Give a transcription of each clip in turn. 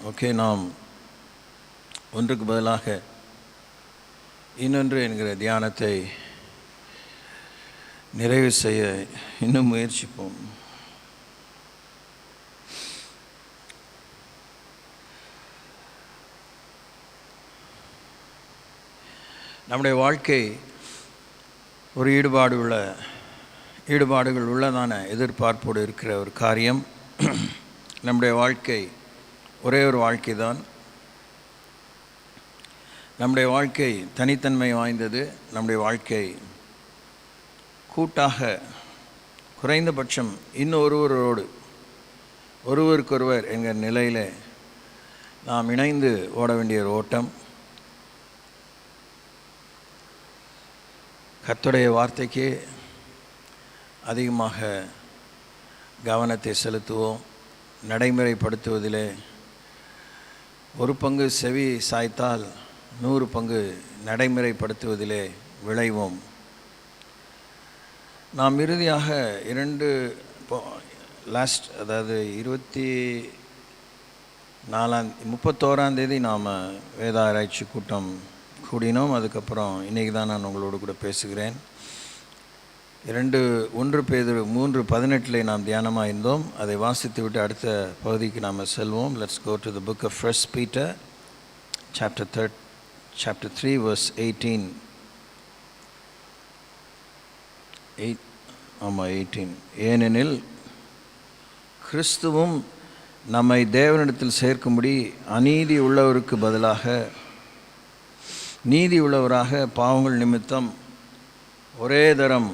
Okay, நாம் ஒன்றுக்கு பதிலாக இன்னொன்று என்கிற தியானத்தை நிறைவு செய்ய இன்னும் முயற்சிப்போம். நம்முடைய வாழ்க்கை ஒரு ஈடுபாடுகள் உள்ளதான எதிர்பார்ப்போடு இருக்கிற ஒரு காரியம். நம்முடைய வாழ்க்கை ஒரே ஒரு வாழ்க்கை தான். நம்முடைய வாழ்க்கை தனித்தன்மை வாய்ந்தது. நம்முடைய வாழ்க்கை கூட்டாக குறைந்தபட்சம் ஒருவருக்கொருவர் என்கிற நிலையில் நாம் இணைந்து ஓட வேண்டிய ஒரு ஓட்டம். கர்த்தருடைய வார்த்தைக்கு அதிகமாக கவனத்தை செலுத்துவோம். நடைமுறைப்படுத்துவதிலே ஒரு பங்கு செவி சாய்த்தால் 100 பங்கு நடைமுறைப்படுத்துவதிலே விளைவோம். நாம் இறுதியாக 31ஆம் தேதி நாம் வேத ஆராய்ச்சி கூட்டம் கூடினோம். அதுக்கப்புறம் இன்றைக்கி தான் நான் உங்களோடு கூட பேசுகிறேன். 1 பேதுரு 3:18 நாம் தியானமாக இருந்தோம். அதை வாசித்து விட்டு அடுத்த பகுதிக்கு நாம் செல்வோம். Let's go to the book of 1 Peter chapter 3 verse 18. 18. ஏனெனில் கிறிஸ்துவும் நம்மை தேவனிடத்தில் சேர்க்கும்படி அநீதி உள்ளவருக்கு பதிலாக நீதி உள்ளவராக பாவங்கள் நிமித்தம் ஒரே தரம்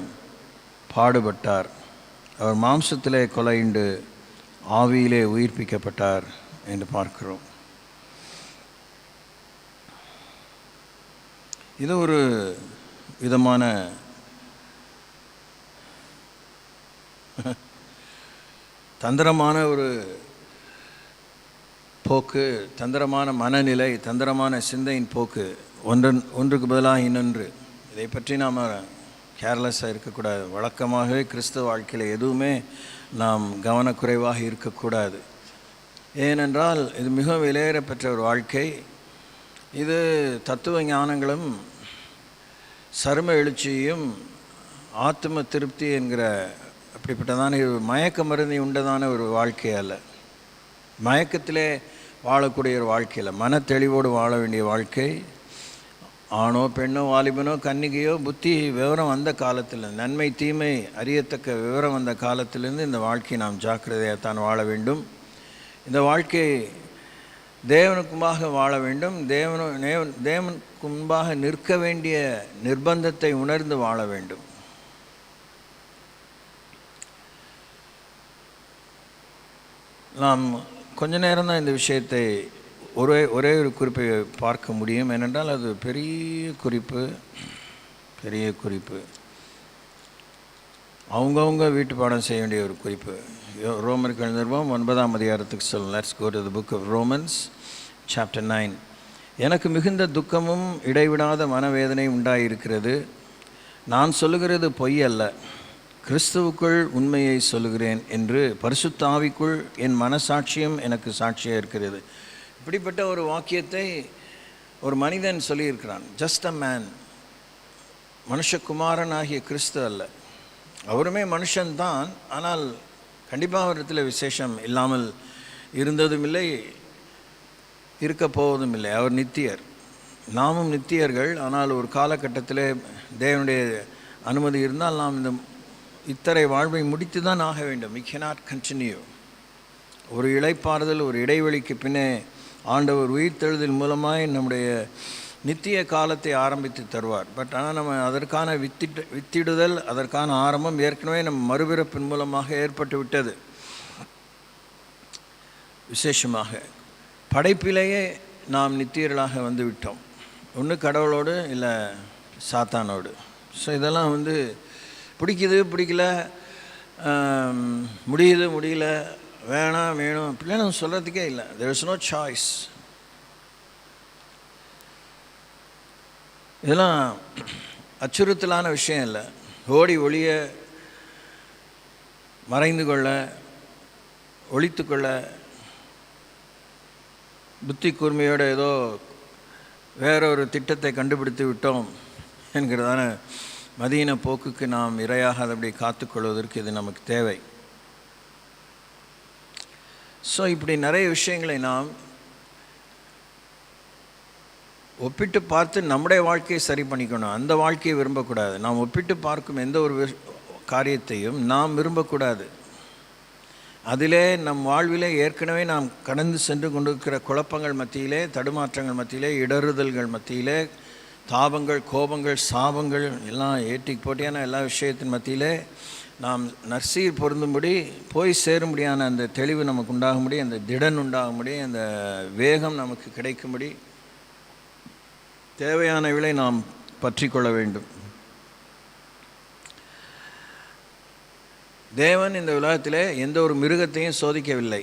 பாடுபட்டார். அவர் மாம்சத்திலே கொலையுண்டு ஆவியிலே உயிர்ப்பிக்கப்பட்டார் என்று பார்க்கிறோம். இது ஒரு விதமான தந்திரமான ஒரு போக்கு, தந்திரமான மனநிலை, தந்திரமான சிந்தையின் போக்கு. ஒன்றுக்கு பதிலாக இன்னொன்று. இதை பற்றி நாம் கேர்லெஸ்ஸாக இருக்கக்கூடாது. வழக்கமாகவே கிறிஸ்தவ வாழ்க்கையில் எதுவுமே நாம் கவனக்குறைவாக இருக்கக்கூடாது. ஏனென்றால் இது மிகவும் விலையேறப்பெற்ற ஒரு வாழ்க்கை. இது தத்துவ ஞானங்களும் சரும எழுச்சியும் ஆத்ம திருப்தி என்கிற அப்படிப்பட்டதான மயக்க மருந்தை உண்டதான ஒரு வாழ்க்கை அல்ல. மயக்கத்திலே வாழக்கூடிய ஒரு வாழ்க்கை இல்லை. மன தெளிவோடு வாழ வேண்டிய வாழ்க்கை. ஆணோ பெண்ணோ வாலிபனோ கன்னிகையோ புத்தி விவரம் வந்த காலத்தில், நன்மை தீமை அறியத்தக்க விவரம் வந்த காலத்திலிருந்து இந்த வாழ்க்கையை நாம் ஜாக்கிரதையாகத்தான் வாழ வேண்டும். இந்த வாழ்க்கை தேவனுக்கு முன்பாக வாழ வேண்டும். தேவனுக்கு முன்பாக நிற்க வேண்டிய நிர்பந்தத்தை உணர்ந்து வாழ வேண்டும். நாம் கொஞ்ச நேரம் தான் இந்த விஷயத்தை ஒரே ஒரு குறிப்பை பார்க்க முடியும். ஏனென்றால் அது பெரிய குறிப்பு. அவங்கவுங்க வீட்டு பாடம் செய்ய வேண்டிய ஒரு குறிப்பு. ரோமருக்கு எழுதிருவோம் 9ஆம் அதிகாரத்துக்கு சொல்லும். Let's go to the book of Romans chapter 9. எனக்கு மிகுந்த துக்கமும் இடைவிடாத மனவேதனை உண்டாயிருக்கிறது. நான் சொல்லுகிறது பொய் அல்ல, கிறிஸ்துவுக்குள் உண்மையை சொல்லுகிறேன் என்று பரிசுத்த ஆவிக்குள் என் மனசாட்சியம் எனக்கு சாட்சியாக இருக்கிறது. இப்படிப்பட்ட ஒரு வாக்கியத்தை ஒரு மனிதன் சொல்லியிருக்கிறான். Just a man. மனுஷகுமாரன் ஆகிய கிறிஸ்து அல்ல. அவருமே மனுஷன்தான். ஆனால் கண்டிப்பாக அவரிடத்தில் விசேஷம் இல்லாமல் இருந்ததும் இல்லை, இருக்க போவதும் இல்லை. அவர் நித்தியர், நாமும் நித்தியர்கள். ஆனால் ஒரு காலகட்டத்தில் தேவனுடைய அனுமதி இருந்தால் நாம் இத்தரை வாழ்வை முடித்து தான் ஆக வேண்டும். we cannot continue. ஒரு இளைப்பாறுதல், ஒரு இடைவெளிக்கு பின்னே ஆண்டவர் உயிர்த்தெழுதல் மூலமாய் நம்முடைய நித்திய காலத்தை ஆரம்பித்து தருவார். பட் ஆனால் நம்ம அதற்கான வித்திடுதல், அதற்கான ஆரம்பம் ஏற்கனவே நம்ம மறுபிறப்பின் மூலமாக ஏற்பட்டு விட்டது. விசேஷமாக படைப்பிலேயே நாம் நித்தியர்களாக வந்து விட்டோம். ஒன்று கடவுளோடு, இல்லை சாத்தானோடு. ஸோ இதெல்லாம் பிடிக்கல, முடியல, வேணாம் வேணும் அப்படிலாம் நம்ம சொல்கிறதுக்கே இல்லை. there is no choice. இதெல்லாம் அச்சுறுத்தலான விஷயம் இல்லை. ஓடி ஒளிய மறைந்து கொள்ள, ஒளித்து கொள்ள புத்தி கூர்மையோடு ஏதோ வேறொரு திட்டத்தை கண்டுபிடித்து விட்டோம் என்கிறதான மதீன போக்குக்கு நாம் இரையாகாதபடி காத்துக்கொள்வதற்கு இது நமக்கு தேவை. ஸோ இப்படி நிறைய விஷயங்களை நாம் ஒப்பிட்டு பார்த்து நம்முடைய வாழ்க்கையை சரி பண்ணிக்கணும். அந்த வாழ்க்கையை விரும்பக்கூடாது. நாம் ஒப்பிட்டு பார்க்கும் எந்த ஒரு காரியத்தையும் நாம் விரும்பக்கூடாது. அதிலே நம் வாழ்விலே ஏற்கனவே நாம் கடந்து சென்று கொண்டிருக்கிற குழப்பங்கள் மத்தியிலே, தடுமாற்றங்கள் மத்தியிலே, இடறுதல்கள் மத்தியிலே, தாபங்கள், கோபங்கள், சாபங்கள் எல்லாம் ஏற்றி போட்டியான எல்லா விஷயத்தின் மத்தியிலே நாம் நற்சீர் பொருந்தும்படி போய் சேரும்படியான அந்த தெளிவு நமக்கு உண்டாகும்படி, அந்த திடன் உண்டாகும்படி, அந்த வேகம் நமக்கு கிடைக்கும்படி தேவையானவளை நாம் பற்றி கொள்ள வேண்டும். தேவன் இந்த உலகத்திலே எந்த ஒரு மிருகத்தையும் சோதிக்கவில்லை.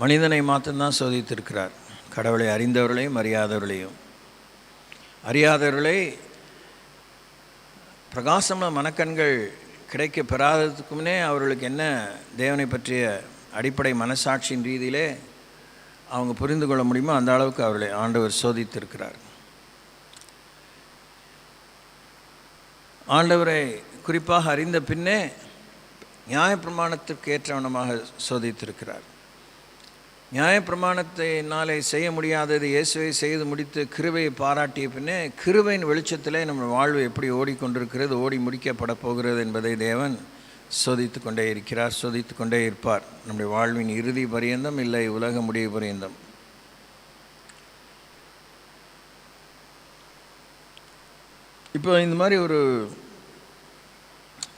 மனிதனை மாத்திரம்தான் சோதித்திருக்கிறார். கடவுளை அறிந்தவர்களையும் அறியாதவர்களையும். அறியாதவர்களை பிரகாசமான மனக்கண்கள் கிடைக்க பெறாததுக்கு முன்னே அவர்களுக்கு என்ன தேவனை பற்றிய அடிப்படை மனசாட்சியின் ரீதியிலே அவங்க புரிந்து கொள்ள முடியுமோ அந்த அளவுக்கு அவர்களை ஆண்டவர் சோதித்திருக்கிறார். ஆண்டவரை குறிப்பாக அறிந்த பின்னே நியாயப்பிரமாணத்திற்கு ஏற்றவனமாக சோதித்திருக்கிறார். நியாயப்பிரமாணத்தினாலே செய்ய முடியாதது இயேசுவை செய்து முடித்து கிருபையை பாராட்டிய பின்னே கிருபையின் வெளிச்சத்திலே நம்ம வாழ்வு எப்படி ஓடிக்கொண்டிருக்கிறது, ஓடி முடிக்கப்பட போகிறது என்பதை தேவன் சோதித்து கொண்டே இருக்கிறார், சோதித்து கொண்டே இருப்பார். நம்முடைய வாழ்வின் இறுதி பரியந்தம், இல்லை உலக முடிவு பரியந்தம். இப்போ இந்த மாதிரி ஒரு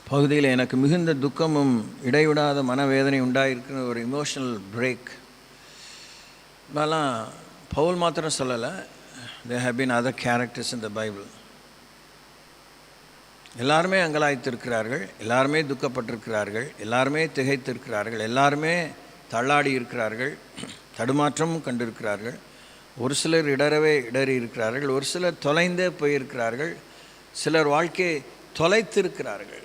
பகுதியில் எனக்கு மிகுந்த துக்கமும் இடைவிடாத மனவேதனை உண்டாயிருக்கிற ஒரு இமோஷனல் பிரேக். இதெல்லாம் பவுல் மாத்திரம் சொல்லலை, there have been other characters in the Bible. எல்லாருமே அங்கலாய்த்திருக்கிறார்கள், எல்லாருமே துக்கப்பட்டிருக்கிறார்கள், எல்லாருமே திகைத்திருக்கிறார்கள், எல்லாருமே தள்ளாடி இருக்கிறார்கள், தடுமாற்றமும் கண்டிருக்கிறார்கள். ஒரு சிலர் இடறி இருக்கிறார்கள், ஒரு சிலர் தொலைந்தே போயிருக்கிறார்கள், சிலர் வாழ்க்கையை தொலைத்திருக்கிறார்கள்.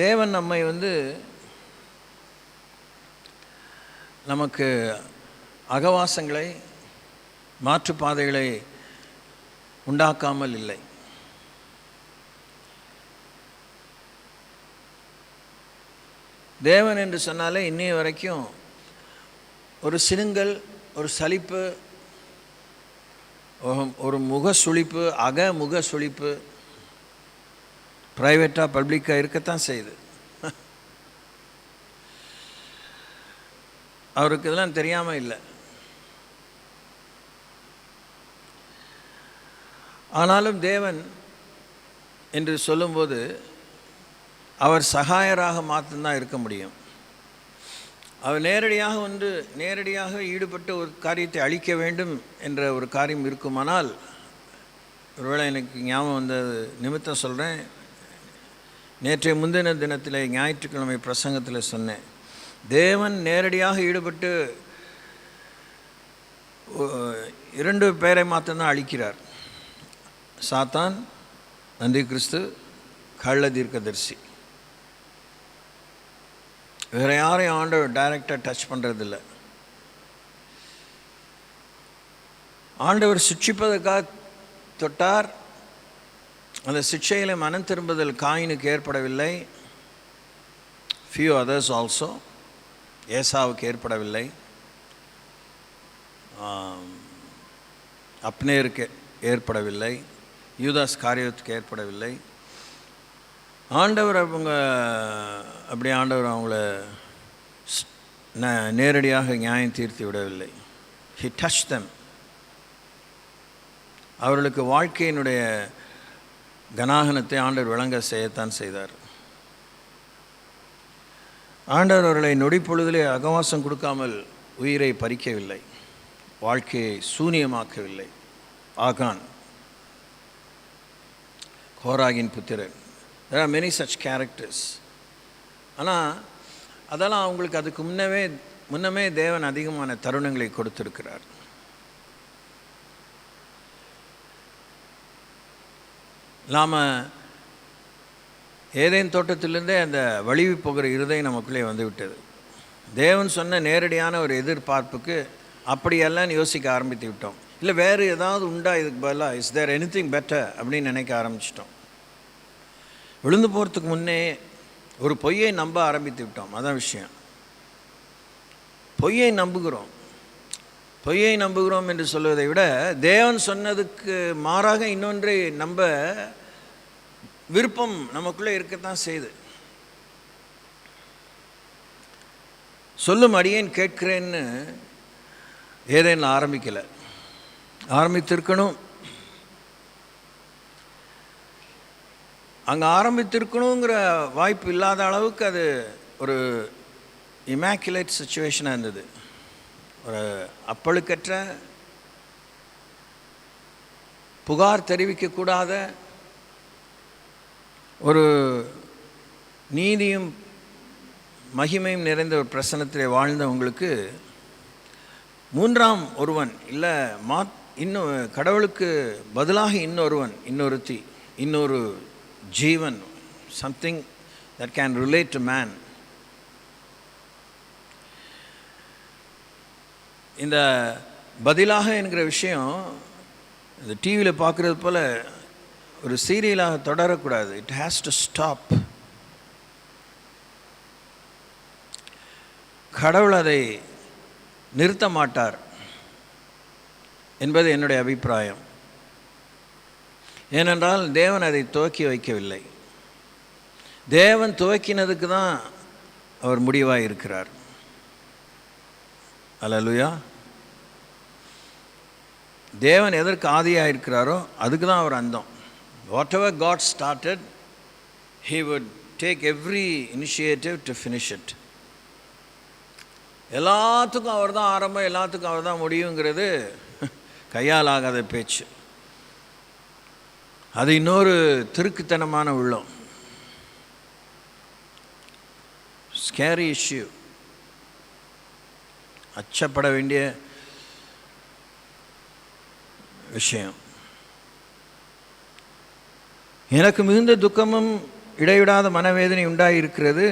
தேவன் நம்மை நமக்கு அகவாசங்களை, மாற்றுப்பாதைகளை உண்டாக்காமல் இல்லை. தேவன் என்று சொன்னாலே இன்னைய வரைக்கும் ஒரு சினுங்கல், ஒரு சலிப்பு, ஒரு முக சுளிப்பு, முக சுளிப்பு ப்ரைவேட்டாக பப்ளிக்காக இருக்கத்தான் செய்யுது. அவருக்கு இதெல்லாம் தெரியாமல் இல்லை. ஆனாலும் தேவன் என்று சொல்லும்போது அவர் சகாயராக மாத்திரம்தான் இருக்க முடியும். அவர் நேரடியாக ஈடுபட்டு ஒரு காரியத்தை அழிக்க வேண்டும் என்ற ஒரு காரியம் இருக்குமானால், ஒருவேளை எனக்கு ஞாபகம் வந்தது நிமித்தம் சொல்கிறேன். நேற்றைய முந்தின தினத்தில் ஞாயிற்றுக்கிழமை பிரசங்கத்தில் சொன்னேன், தேவன் நேரடியாக ஈடுபட்டு 2 பேரை மாத்திரம்தான் அழிக்கிறார். சாத்தான், நந்தி கிறிஸ்து, கள்ள தீர்க்கதரிசி. வேறு யாரையும் ஆண்டவர் டைரக்டாக டச் பண்ணுறதில்ல. ஆண்டவர் சிட்சிப்பதற்காக தொட்டார். அந்த சிக்ஷையில் மனம் திரும்புதல் காயினுக்கு ஏற்படவில்லை. ஃபியூ அதர்ஸ் ஆல்சோ, ஏசாவுக்கு ஏற்படவில்லை, அப்னேருக்கு ஏற்படவில்லை, யூதாஸ் காரியத்துக்கு ஏற்படவில்லை. ஆண்டவர் ஆண்டவர் அவங்கள நேரடியாக நியாயம் தீர்த்து விடவில்லை. ஹி டச் தம். அவர்களுக்கு வாழ்க்கையினுடைய கனாகனத்தை ஆண்டவர் விளங்க செய்யத்தான் செய்தார். ஆண்டவர் அவர்களை நொடி பொழுதிலே அகவாசம் கொடுக்காமல் உயிரை பறிக்கவில்லை, வாழ்க்கையை சூனியமாக்கவில்லை. ஆகான், கோராகின் புத்திரன், there are many such characters. ஆனால் அதெல்லாம் அவங்களுக்கு அதுக்கு முன்னமே தேவன் அதிகமான தருணங்களை கொடுத்திருக்கிறார். நாம் ஏதேன் தோட்டத்திலிருந்தே அந்த வலிவு போகிற இருதயம் நமக்குள்ளே வந்து விட்டது. தேவன் சொன்ன நேரடியான ஒரு எதிர்பார்ப்புக்கு அப்படியெல்லாம் யோசிக்க ஆரம்பித்து விட்டோம். இல்லை வேறு ஏதாவது உண்டா இதுக்கு பதிலாக, இஸ் தேர் எனிதிங் பெட்டர் அப்படின்னு நினைக்க ஆரம்பிச்சிட்டோம். விழுந்து போகிறதுக்கு முன்னே ஒரு பொய்யை நம்ப ஆரம்பித்து விட்டோம். அதான் விஷயம். பொய்யை நம்புகிறோம். பொய்யை நம்புகிறோம் என்று சொல்வதை விட தேவன் சொன்னதுக்கு மாறாக இன்னொன்றை நம்ப விருப்பம் நமக்குள்ளே இருக்கத்தான் செய்யுது. சொல்லும் அடியேன் கேட்கிறேன்னு ஏதேன்னு ஆரம்பிக்கலை, ஆரம்பித்திருக்கணும். அங்கே ஆரம்பித்திருக்கணுங்கிற வாய்ப்பு இல்லாத அளவுக்கு அது ஒரு இமேக்குலேட் சுச்சுவேஷனாக இருந்தது. ஒரு அப்பழுக்கற்ற, புகார் தெரிவிக்கக்கூடாத, ஒரு நீதியும் மகிமையும் நிறைந்த ஒரு பிரசன்னத்திலே வாழ்ந்தவங்களுக்கு மூன்றாம் ஒருவன் இல்லை இன்னும் கடவுளுக்கு பதிலாக இன்னொருவன், இன்னொருத்தி, இன்னொரு ஜீவன், something that can relate to man. இந்த பதிலாக என்கிற விஷயம் இந்த டிவியில் பார்க்குறது போல் ஒரு சீரியலாக தொடரக்கூடாது. It has to stop. கடவுள் அதை நிறுத்த மாட்டார் என்பது என்னுடைய அபிப்பிராயம். ஏனென்றால் தேவன் அதை துவக்கி வைக்கவில்லை. தேவன் துவக்கினதுக்கு தான் அவர் முடிவாக இருக்கிறார். அல்லேலூயா. தேவன் எதற்கு ஆதியாக இருக்கிறாரோ அதுக்கு தான் அவர் அந்தம். What ever God started, he would take every initiative to finish it. எல்லாத்துக்கும் அவர் தான் ஆரம்பம், எல்லாத்துக்கும் அவர் தான் முடியுங்கிறது கையால் ஆகாத பேச்சு. அது இன்னொரு திருக்குத்தனமான உள்ளம். ஸ்கேரி இஷ்யூ, அச்சப்பட வேண்டிய விஷயம். எனக்கு மிகுந்த துக்கமும் இடைவிடாத மனவேதனை உண்டாயிருக்கிறது.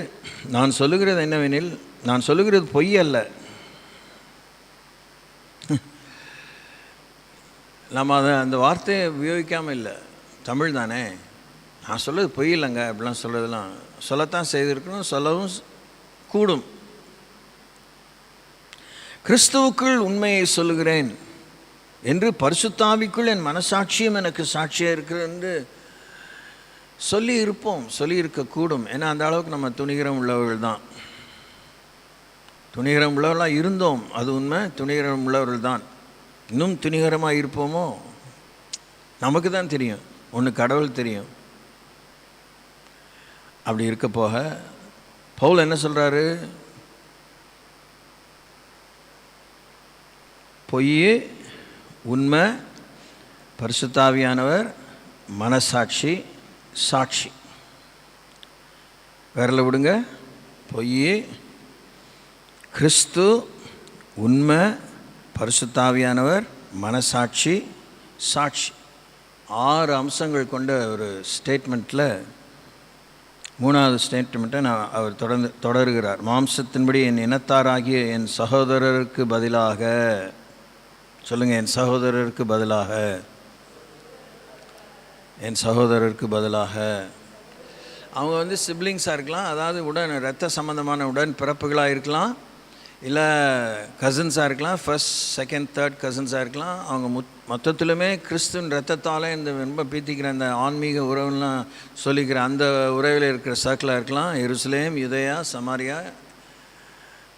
நான் சொல்லுகிறது என்னவெனில், நான் சொல்லுகிறது பொய் அல்ல. நம்ம அந்த வார்த்தையை உபயோகிக்காமல் இல்லை, தமிழ் தானே. நான் சொல்கிறது பொய் இல்லைங்க அப்படிலாம் சொல்கிறதெல்லாம் சொல்லத்தான் செய்திருக்கணும், சொல்லவும் கூடும். கிறிஸ்துவுக்குள் உண்மையை சொல்லுகிறேன் என்று பரிசுத்தாவிக்குள் என் மனசாட்சியும் எனக்கு சாட்சியாக இருக்கிறது என்று சொல்லி இருப்போம், சொல்லி இருக்கக்கூடும். ஏன்னா அந்த அளவுக்கு நம்ம துணிகரம் உள்ளவர்கள் தான். துணிகரம் உள்ளவர்களாக இருந்தோம், அது உண்மை. துணிகரம் உள்ளவர்கள் தான். இன்னும் துணிகரமாக இருப்போமோ நமக்கு தான் தெரியும், ஒன்று கடவுள் தெரியும். அப்படி இருக்க போக பவுல் என்ன சொல்கிறாரு? பொய், உண்மை, பரிசுத்தாவியானவர், மனசாட்சி, சாட்சி. விரல விடுங்க. பொய், கிறிஸ்து, உண்மை, பரிசுத்தாவியானவர், மனசாட்சி, சாட்சி. 6 அம்சங்கள் கொண்ட ஒரு ஸ்டேட்மெண்ட்டில் 3வது ஸ்டேட்மெண்ட்டை அவர் தொடருகிறார். மாம்சத்தின்படி என் இனத்தாராகிய என் சகோதரருக்கு பதிலாக, சொல்லுங்கள், என் சகோதரருக்கு பதிலாக, என் சகோதரருக்கு பதிலாக. அவங்க சிப்ளிங்ஸாக இருக்கலாம், அதாவது இரத்த சம்பந்தமான உடன் பிறப்புகளாக இருக்கலாம், இல்லை கசின்ஸாக இருக்கலாம், ஃபர்ஸ்ட் செகண்ட் தேர்ட் கசின்ஸாக இருக்கலாம். அவங்க மொத்தத்திலுமே கிறிஸ்துவின் இரத்தத்தால் இந்த ரொம்ப பீத்திக்கிற அந்த ஆன்மீக உறவுலாம் சொல்லிக்கிற அந்த உறவில் இருக்கிற சர்க்கிளாக இருக்கலாம். எருசலேம், யூதேயா, சமாரியா,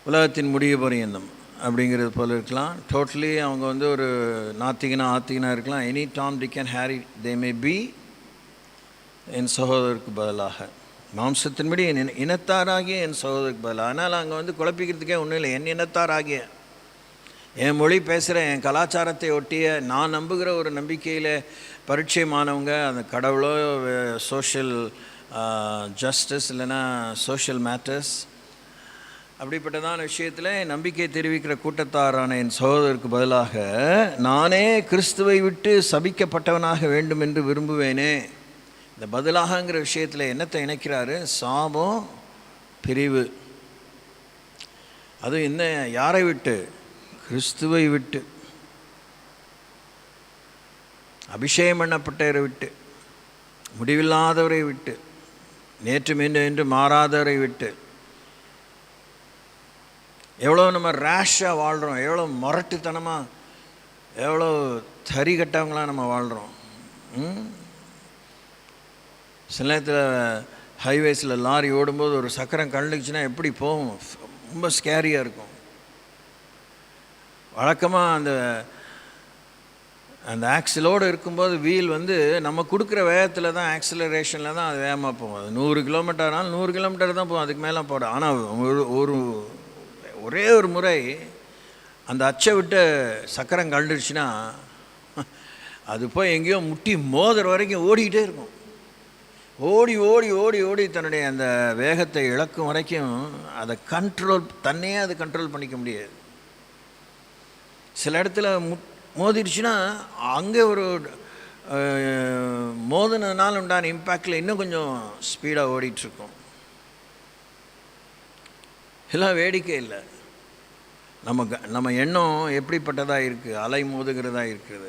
உலகத்தின் முடிவு பரியந்தம் அப்படிங்கிறது போல் இருக்கலாம். டோட்டலி அவங்க ஒரு ஆத்திகனாக இருக்கலாம். Any Tom, Dick and Harry they may be என் சகோதரருக்கு பதிலாக. மாம்சத்தின்படி என் இனத்தாராகிய என் சகோதரருக்கு பதிலாக. அதனால் அங்கே குழப்பிக்கிறதுக்கே ஒன்றும் இல்லை. என் இனத்தாராகிய, என் மொழி பேசுகிற, என் கலாச்சாரத்தை ஒட்டிய, நான் நம்புகிற ஒரு நம்பிக்கையில் பரிச்சயமானவங்க, அந்த கடவுளோ சோஷியல் ஜஸ்டிஸ் இல்லைன்னா சோஷியல் மேட்டர்ஸ் அப்படிப்பட்டதான விஷயத்தில் நம்பிக்கை தெரிவிக்கிற கூட்டத்தாரான என் சகோதரருக்கு பதிலாக நானே கிறிஸ்துவை விட்டு சபிக்கப்பட்டவனாக வேண்டும் என்று விரும்புவேனே. இந்த பதிலாகங்கிற விஷயத்தில் என்னத்தை இணைக்கிறாரு? சாபம், பிரிவு. அது என்ன? யாரை விட்டு? கிறிஸ்துவை விட்டு, அபிஷேகம் பண்ணப்பட்டவரை விட்டு, முடிவில்லாதவரை விட்டு, நேற்று மீண்டும் என்று மாறாதவரை விட்டு. எவ்வளோ நம்ம ரேஷாக வாழ்கிறோம், எவ்வளோ முரட்டுத்தனமாக, எவ்வளோ தறி கட்டவங்களாக நம்ம வாழ்கிறோம். சில நேரத்தில் ஹைவேஸில் லாரி ஓடும்போது ஒரு சக்கரம் கழண்டுச்சுன்னா எப்படி போகும்? ரொம்ப ஸ்கேரியாக இருக்கும். வழக்கமாக அந்த ஆக்சிலோடு இருக்கும்போது வீல் நம்ம கொடுக்குற வேகத்தில் தான், ஆக்சிலரேஷனில் தான் அது வேகமாக போகும். அது 100 கிலோமீட்டர்னாலும் 100 கிலோமீட்டர் தான் போகும், அதுக்கு மேலே போடும். ஆனால் ஒரே ஒரு முறை அந்த அச்சை விட்டு சக்கரம் கழண்டுருச்சுன்னா அது போய் எங்கேயோ முட்டி மோதுற வரைக்கும் ஓடிக்கிட்டே இருக்கும். ஓடி ஓடி ஓடி ஓடி தன்னுடைய அந்த வேகத்தை இழக்கும் வரைக்கும் அதை தன்னையே அது கண்ட்ரோல் பண்ணிக்க முடியாது. சில இடத்துல மோதிடுச்சுன்னா அங்கே ஒரு மோதினால உண்டான இம்பேக்டில் இன்னும் கொஞ்சம் ஸ்பீடாக ஓடிட்டுருக்கோம். எல்லாம் வேடிக்கை இல்லை. நம்ம எண்ணம் எப்படிப்பட்டதாக இருக்குது? அலை மோதுகிறதா இருக்கிறது.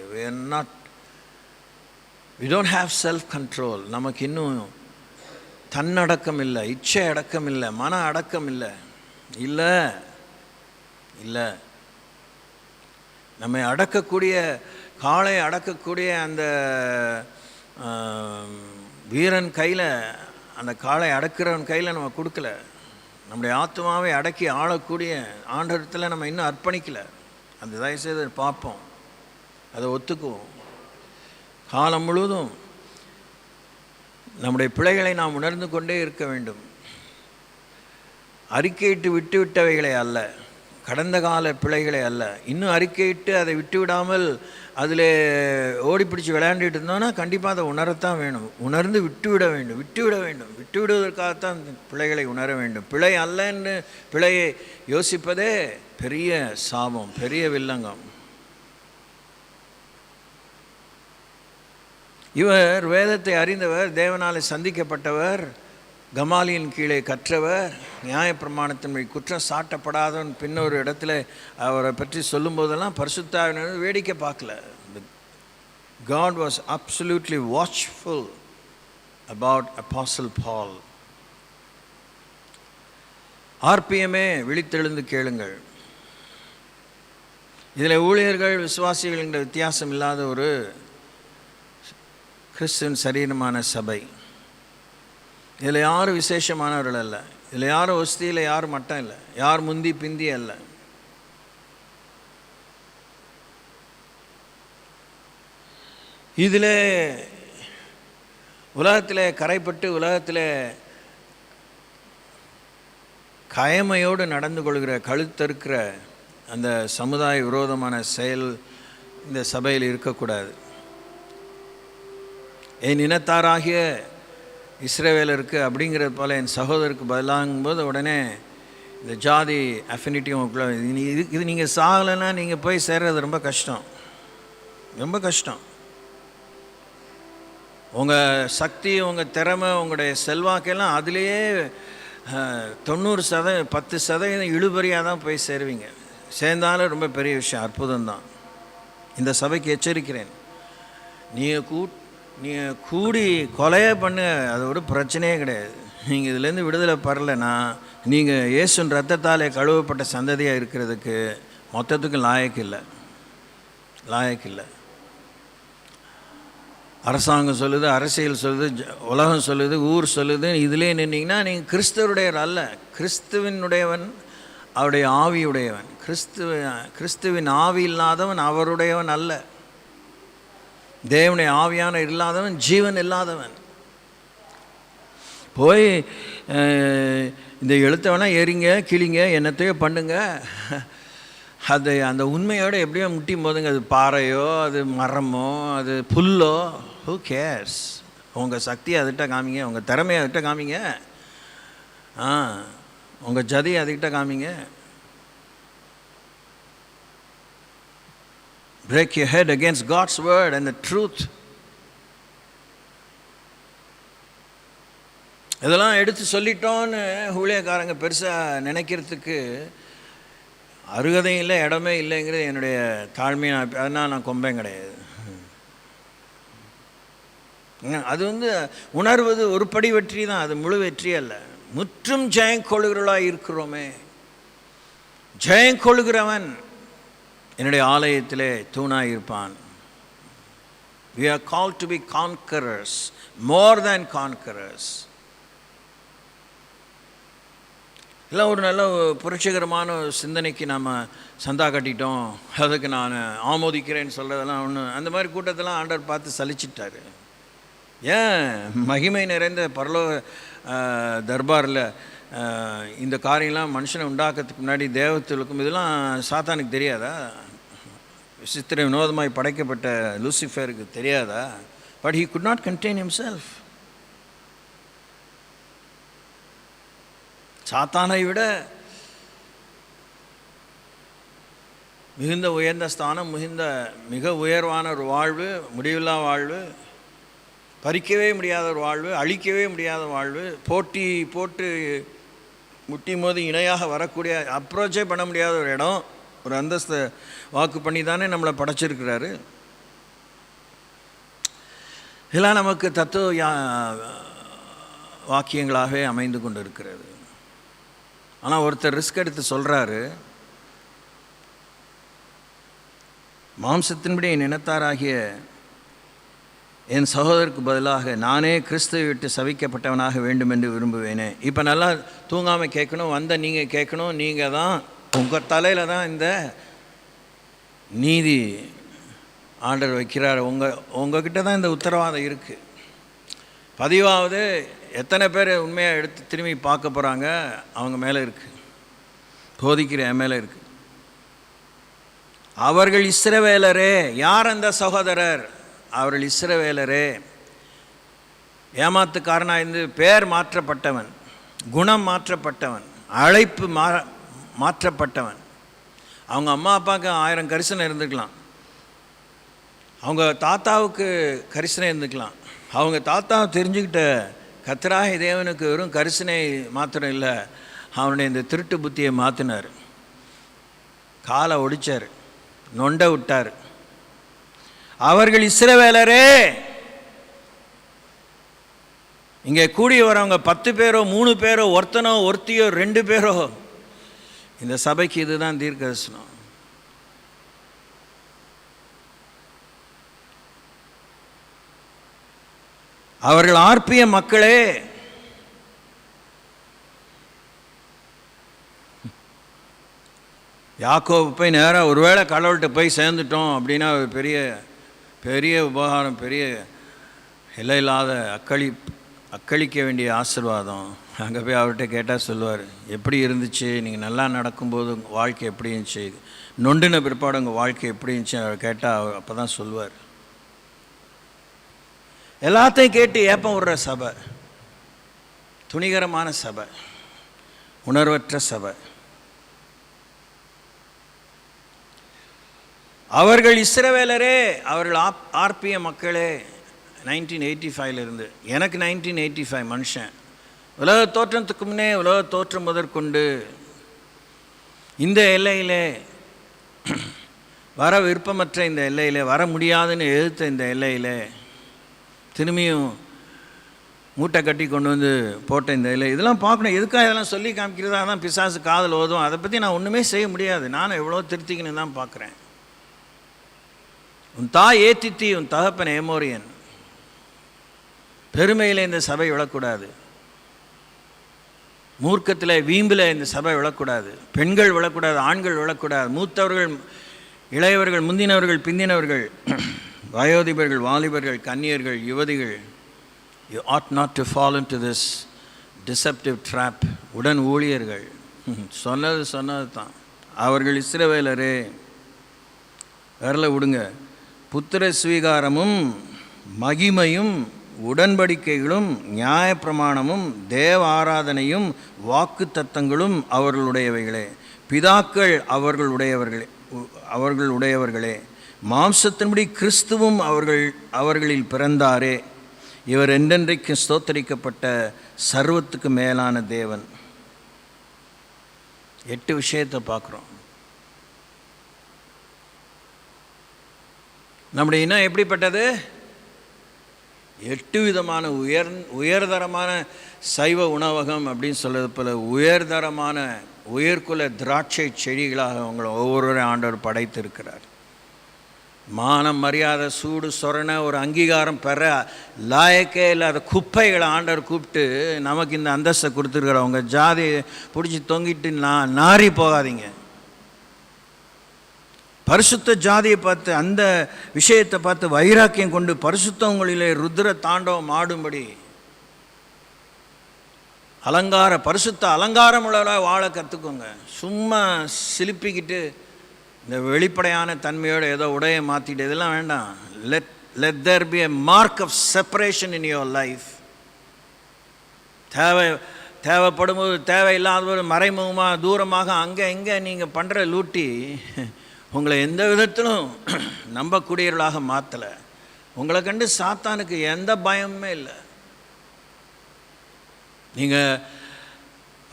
we don't have self control. நமக்கு இன்னும் தன்னடக்கம் இல்லை, இச்சை அடக்கம் இல்லை, மன அடக்கம் இல்லை. இல்லை நம்மை அடக்கக்கூடிய, காளை அடக்கக்கூடிய அந்த வீரன் கையில், அந்த காளை அடக்கிறவன் கையில் நம்ம கொடுக்கல. நம்முடைய ஆத்மாவை அடக்கி ஆளக்கூடிய ஆண்டவரத்தில் நம்ம இன்னும் அர்ப்பணிக்கலை. அந்த தயவுசெய்து பார்ப்போம், அதை ஒத்துக்குவோம். காலம் முழுவதும் நம்முடைய பிழைகளை நாம் உணர்ந்து கொண்டே இருக்க வேண்டும். அறிக்கையிட்டு விட்டுவிட்டவைகளை அல்ல, கடந்த கால பிழைகளை அல்ல. இன்னும் அறிக்கையிட்டு அதை விட்டுவிடாமல் அதில் ஓடி பிடிச்சி விளையாண்டுட்டு இருந்தோன்னா கண்டிப்பாக அதை உணரத்தான் வேணும். உணர்ந்து விட்டுவிட வேண்டும். விட்டுவிடுவதற்காகத்தான் பிழைகளை உணர வேண்டும். பிழை அல்லன்னு பிழையை யோசிப்பதே பெரிய சாபம், பெரிய வில்லங்கம். இவர் வேதத்தை அறிந்தவர், தேவனாலே சந்திக்கப்பட்டவர், கமாலியின் கீழே கற்றவர், நியாயப்பிரமாணத்தின் குற்றம் சாட்டப்படாதவன். பின்னொரு இடத்துல அவரை பற்றி சொல்லும்போதெல்லாம் பரிசுத்த ஆவியானவர் வேடிக்கை பார்க்கல. God was absolutely watchful about Apostle Paul. ஆர்பிஎம்ஏ விழித்தெழுந்து கேளுங்கள். இதில் ஊழியர்கள், விசுவாசிகள் என்ற வித்தியாசம் இல்லாத ஒரு கிறிஸ்துவின் சரீரமான சபை. இதில் யாரும் விசேஷமானவர்கள் அல்ல. இதில் யாரும் ஒஸ்தியில் யாரும் மட்டம் இல்லை, யார் முந்தி பிந்தி அல்ல. இதில் உலகத்தில் கரைப்பட்டு உலகத்தில் கயமையோடு நடந்து கொள்கிற, கழுத்தறுக்கிற அந்த சமுதாய விரோதமான செயல் இந்த சபையில் இருக்கக்கூடாது. என் இனத்தாராகிய இஸ்ரவேலருக்கு அப்படிங்கிறது போல் என் சகோதரருக்கு பதிலாகும்போது உடனே இந்த ஜாதி அஃபினிட்டி இது நீங்கள் சாகலைன்னா நீங்கள் போய் சேர்றது ரொம்ப கஷ்டம், ரொம்ப கஷ்டம். உங்கள் சக்தி, உங்கள் திறமை, உங்களுடைய செல்வாக்கெல்லாம் அதிலேயே 90%, 10% இழுபறியாக தான் போய் சேருவீங்க. சேர்ந்தாலும் ரொம்ப பெரிய விஷயம், அற்புதம்தான். இந்த சபைக்கு எச்சரிக்கிறேன். நீங்கள் கூடி கொலையே பண்ணு, அதோட பிரச்சனையே கிடையாது. நீங்கள் இதுலேருந்து விடுதலை பெறலைன்னா நீங்கள் இயேசுவின் ரத்தத்தாலே கழுவப்பட்ட சந்ததியாக இருக்கிறதுக்கு மொத்தத்துக்கு லாயக்கில்லை. அரசாங்கம் சொல்லுது, அரசியல் சொல்லுது, உலகம் சொல்லுது, ஊர் சொல்லுது. இதிலே நின்னீங்கன்னா நீங்கள் கிறிஸ்தவருடையவர் அல்ல. கிறிஸ்துவனுடையவன் அவருடைய ஆவியுடையவன். கிறிஸ்துவின் ஆவி இல்லாதவன் அவருடையவன் அல்ல. தேவனுடைய ஆவியான இல்லாதவன் ஜீவன் இல்லாதவன். போய் இந்த எழுத்தவனா எரிங்க, கிளிங்க, என்னத்தையோ பண்ணுங்க, அது அந்த உண்மையோடு எப்படியோ முட்டி போதுங்க. அது பாறையோ, அது மரமோ, அது புல்லோ, who cares? உங்கள் சக்தியை அதுகிட்ட காமிங்க, உங்கள் திறமையை அதுகிட்ட காமிங்க, உங்கள் ஜதியை அதுகிட்ட காமிங்க. Break your head against God's word and the truth. இதெல்லாம் எடுத்து சொல்லிட்டோன்னு ஊழியக்காரங்க பெருசாக நினைக்கிறதுக்கு அருகதையும் இல்லை, இடமே இல்லைங்கிறது என்னுடைய தாழ்மையான. அதனால் நான் கொம்பேன் கிடையாது. அது உணர்வது ஒரு படி வெற்றி தான், அது முழு வெற்றி அல்ல. முற்றும் ஜெயங்கொள்ளுகிறவர்களாக இருக்கிறோமே. ஜெயங்கொள்ளுகிறவன் என்னுடைய ஆலயத்திலே தூணாக இருப்பான். We are called to be conquerors, more than conquerors. இல்லை ஒரு நல்ல புரட்சிகரமான சிந்தனைக்கு நாம் சந்தா கட்டிட்டோம், அதுக்கு நான் ஆமோதிக்கிறேன்னு சொல்கிறதெல்லாம் ஒன்று, அந்த மாதிரி கூட்டத்தெல்லாம் ஆண்டவர் பார்த்து சலிச்சிட்டார். ஏன் மகிமை நிறைந்த பரலோக தர்பாரில் இந்த காரியம்லாம் மனுஷனை உண்டாக்கிறதுக்கு முன்னாடி தேவத்துக்கும் இதெல்லாம் சாத்தானுக்கு தெரியாதா? விசித்திர வினோதமாய் படைக்கப்பட்ட லூசிஃபருக்கு தெரியாதா? But he could not contain himself. சாத்தானை விட மிகுந்த உயர்ந்த ஸ்தானம், மிக உயர்வான ஒரு வாழ்வு, முடிவில்லா வாழ்வு, பறிக்கவே முடியாத ஒரு வாழ்வு, அழிக்கவே முடியாத வாழ்வு, போட்டு முட்டி மோதி இணையாக வரக்கூடிய, அப்ரோச்சே பண்ண முடியாத ஒரு இடம், ஒரு அந்தஸ்தை வாக்கு பண்ணி தானே நம்மளை படைச்சிருக்கிறாரு. இதெல்லாம் நமக்கு தத்துவ வாக்கியங்களாகவே அமைந்து கொண்டு இருக்கிறது. ஆனால் ஒருத்தர் ரிஸ்க் எடுத்து சொல்கிறாரு, மாம்சத்தின்படி என் இனத்தாராகிய என் சகோதரருக்கு பதிலாக நானே கிறிஸ்துவை விட்டு சபிக்கப்பட்டவனாக வேண்டும் என்று விரும்புவேனே. இப்போ நல்லா தூங்காமல் கேட்கணும், நீங்கள் கேட்கணும். நீங்கள் தான், உங்கள் தலையில் தான் இந்த நீதி ஆண்டர் வைக்கிறார். உங்ககிட்ட தான் இந்த உத்தரவாதம் இருக்குது. பதிவாவது எத்தனை பேர் உண்மையாக எடுத்து திரும்பி பார்க்க போகிறாங்க, அவங்க மேலே இருக்குது. போதிக்கிற என் மேலே இருக்குது. அவர்கள் இஸ்ரவேலரே. யார் அந்த சகோதரர்? அவர்கள் இஸ்ரவேலரே. ஏமாத்துக்காரனாக இருந்து பேர் மாற்றப்பட்டவன், குணம் மாற்றப்பட்டவன், அழைப்பு மாற்றப்பட்டவன். அவங்க அம்மா அப்பாவுக்கு 1000 கரிசனை இருந்துக்கலாம், அவங்க தாத்தாவுக்கு கரிசனை இருந்துக்கலாம். அவங்க தாத்தாவை தெரிஞ்சுக்கிட்ட கர்த்தராகிய தேவனுக்கு வெறும் கரிசனை மாத்திரம் இல்லை, அவனுடைய இந்த திருட்டு புத்தியை மாற்றினார். காலை ஒடிச்சார், நொண்டை விட்டார். அவர்கள் இஸ்ரவேலரே. இங்கே கூடி வரவங்க 10 பேரோ 3 பேரோ, ஒருத்தனோ ஒருத்தியோ 2 பேரோ, இந்த சபைக்கு இதுதான் தீர்க்கதரிசனம். அவர்கள் ஆர்ப்பிய மக்களே. யாக்கோபு போய் நேராக ஒருவேளை கடவுள்கிட்ட போய் சேர்ந்துட்டோம் அப்படின்னா பெரிய பெரிய உபகாரம், பெரிய எல்லையில்லாத அக்களிக்க வேண்டிய ஆசீர்வாதம். அங்கே போய் அவர்கிட்ட கேட்டால் சொல்லுவார், எப்படி இருந்துச்சு, நீங்கள் நல்லா நடக்கும்போது உங்கள் வாழ்க்கை எப்படி இருந்துச்சு, நொண்டின பிற்பாடு உங்கள் வாழ்க்கை எப்படி இருந்துச்சு அவர் கேட்டால் அவர் அப்போ தான் சொல்லுவார். எல்லாத்தையும் கேட்டு ஏப்பம் விடுற சபை, துணிகரமான சபை, உணர்வற்ற சபை. அவர்கள் இஸ்ரவேலரே, அவர்கள் ஆர்ப்பிய மக்களே. 1985 இருந்து எனக்கு 1985 மனுஷன். உலக தோற்றத்துக்கு முன்னே, உலக தோற்றம் முதற்கொண்டு இந்த எல்லையிலே, வர விருப்பமற்ற இந்த எல்லையில், வர முடியாதுன்னு எதிர்த்த இந்த எல்லையில் திரும்பியும் மூட்டை கட்டி கொண்டு வந்து போட்ட இந்த எல்லை, இதெல்லாம் பார்க்கணும். எதுக்காக இதெல்லாம் சொல்லி காமிக்கிறதா தான் பிசாசு காதல் ஓதும். அதை பற்றி நான் ஒன்றுமே செய்ய முடியாது. நானும் எவ்வளோ திருத்திக்கணும் தான் பார்க்குறேன். உன் தாய் ஏத்தித்தி, உன் தகப்பன் ஏமோரியன். பெருமையில் இந்த சபை விழக்கூடாது, மூர்க்கத்தில் வீம்பில் இந்த சபை விழக்கூடாது, பெண்கள் விழக்கூடாது, ஆண்கள் விழக்கூடாது, மூத்தவர்கள் இளையவர்கள், முந்தினவர்கள் பிந்தினவர்கள், வயோதிபர்கள் வாலிபர்கள் கன்னியர்கள் யுவதிகள். You ought not to fall into this deceptive trap. உடன் ஊழியர்கள் சொன்னது தான். அவர்கள் இஸ்ரவேலரே. வரல விடுங்க. புத்திர ஸ்வீகாரமும் மகிமையும் உடன்படிக்கைகளும் நியாயப்பிரமாணமும் தேவ ஆராதனையும் வாக்கு தத்தங்களும் அவர்களுடையவைகளே. பிதாக்கள் அவர்களுடையவர்களே. மாம்சத்தின்படி கிறிஸ்துவும் அவர்களில் பிறந்தாரே. இவர் என்றென்றைக்கு ஸ்தோத்தரிக்கப்பட்ட சர்வத்துக்கு மேலான தேவன். 8 விஷயத்தை பார்க்குறோம். நம்முடைய இனம் எப்படிப்பட்டது? 8 விதமான உயர்தரமான சைவ உணவகம் அப்படின்னு சொல்கிறது போல் உயர்தரமான உயர்குல திராட்சை செடிகளாக அவங்களை ஒவ்வொருவரையும் ஆண்டவர் படைத்திருக்கிறார். மானம் மரியாதை சூடு சொரண ஒரு அங்கீகாரம் பெற லாயக்கே இல்லாத குப்பைகளை ஆண்டவர் கூப்பிட்டு நமக்கு இந்த அந்தஸ்தை கொடுத்துருக்குற. அவங்க ஜாதி பிடிச்சி தொங்கிட்டு நாரி போகாதீங்க. பரிசுத்த ஜாதியை பார்த்து அந்த விஷயத்தை பார்த்து வைராக்கியம் கொண்டு பரிசுத்தவங்களிலே ருத்ர தாண்டவம் ஆடும்படி பரிசுத்த அலங்காரம் உள்ள வாழ கற்றுக்கோங்க. சும்மா சிலிப்பிக்கிட்டு இந்த வெளிப்படையான தன்மையோடு ஏதோ உடையை மாற்றிட்டு இதெல்லாம் வேண்டாம். Let there be a mark of separation in your life. தேவைப்படும் போது தேவையில்லாத போது மறைமுகமாக தூரமாக அங்கே இங்கே நீங்கள் பண்ணுற லூட்டி உங்களை எந்த விதத்திலும் நம்பக்கூடியவர்களாக மாற்றலை. உங்களை கண்டு சாத்தானுக்கு எந்த பயமுமே இல்லை. நீங்கள்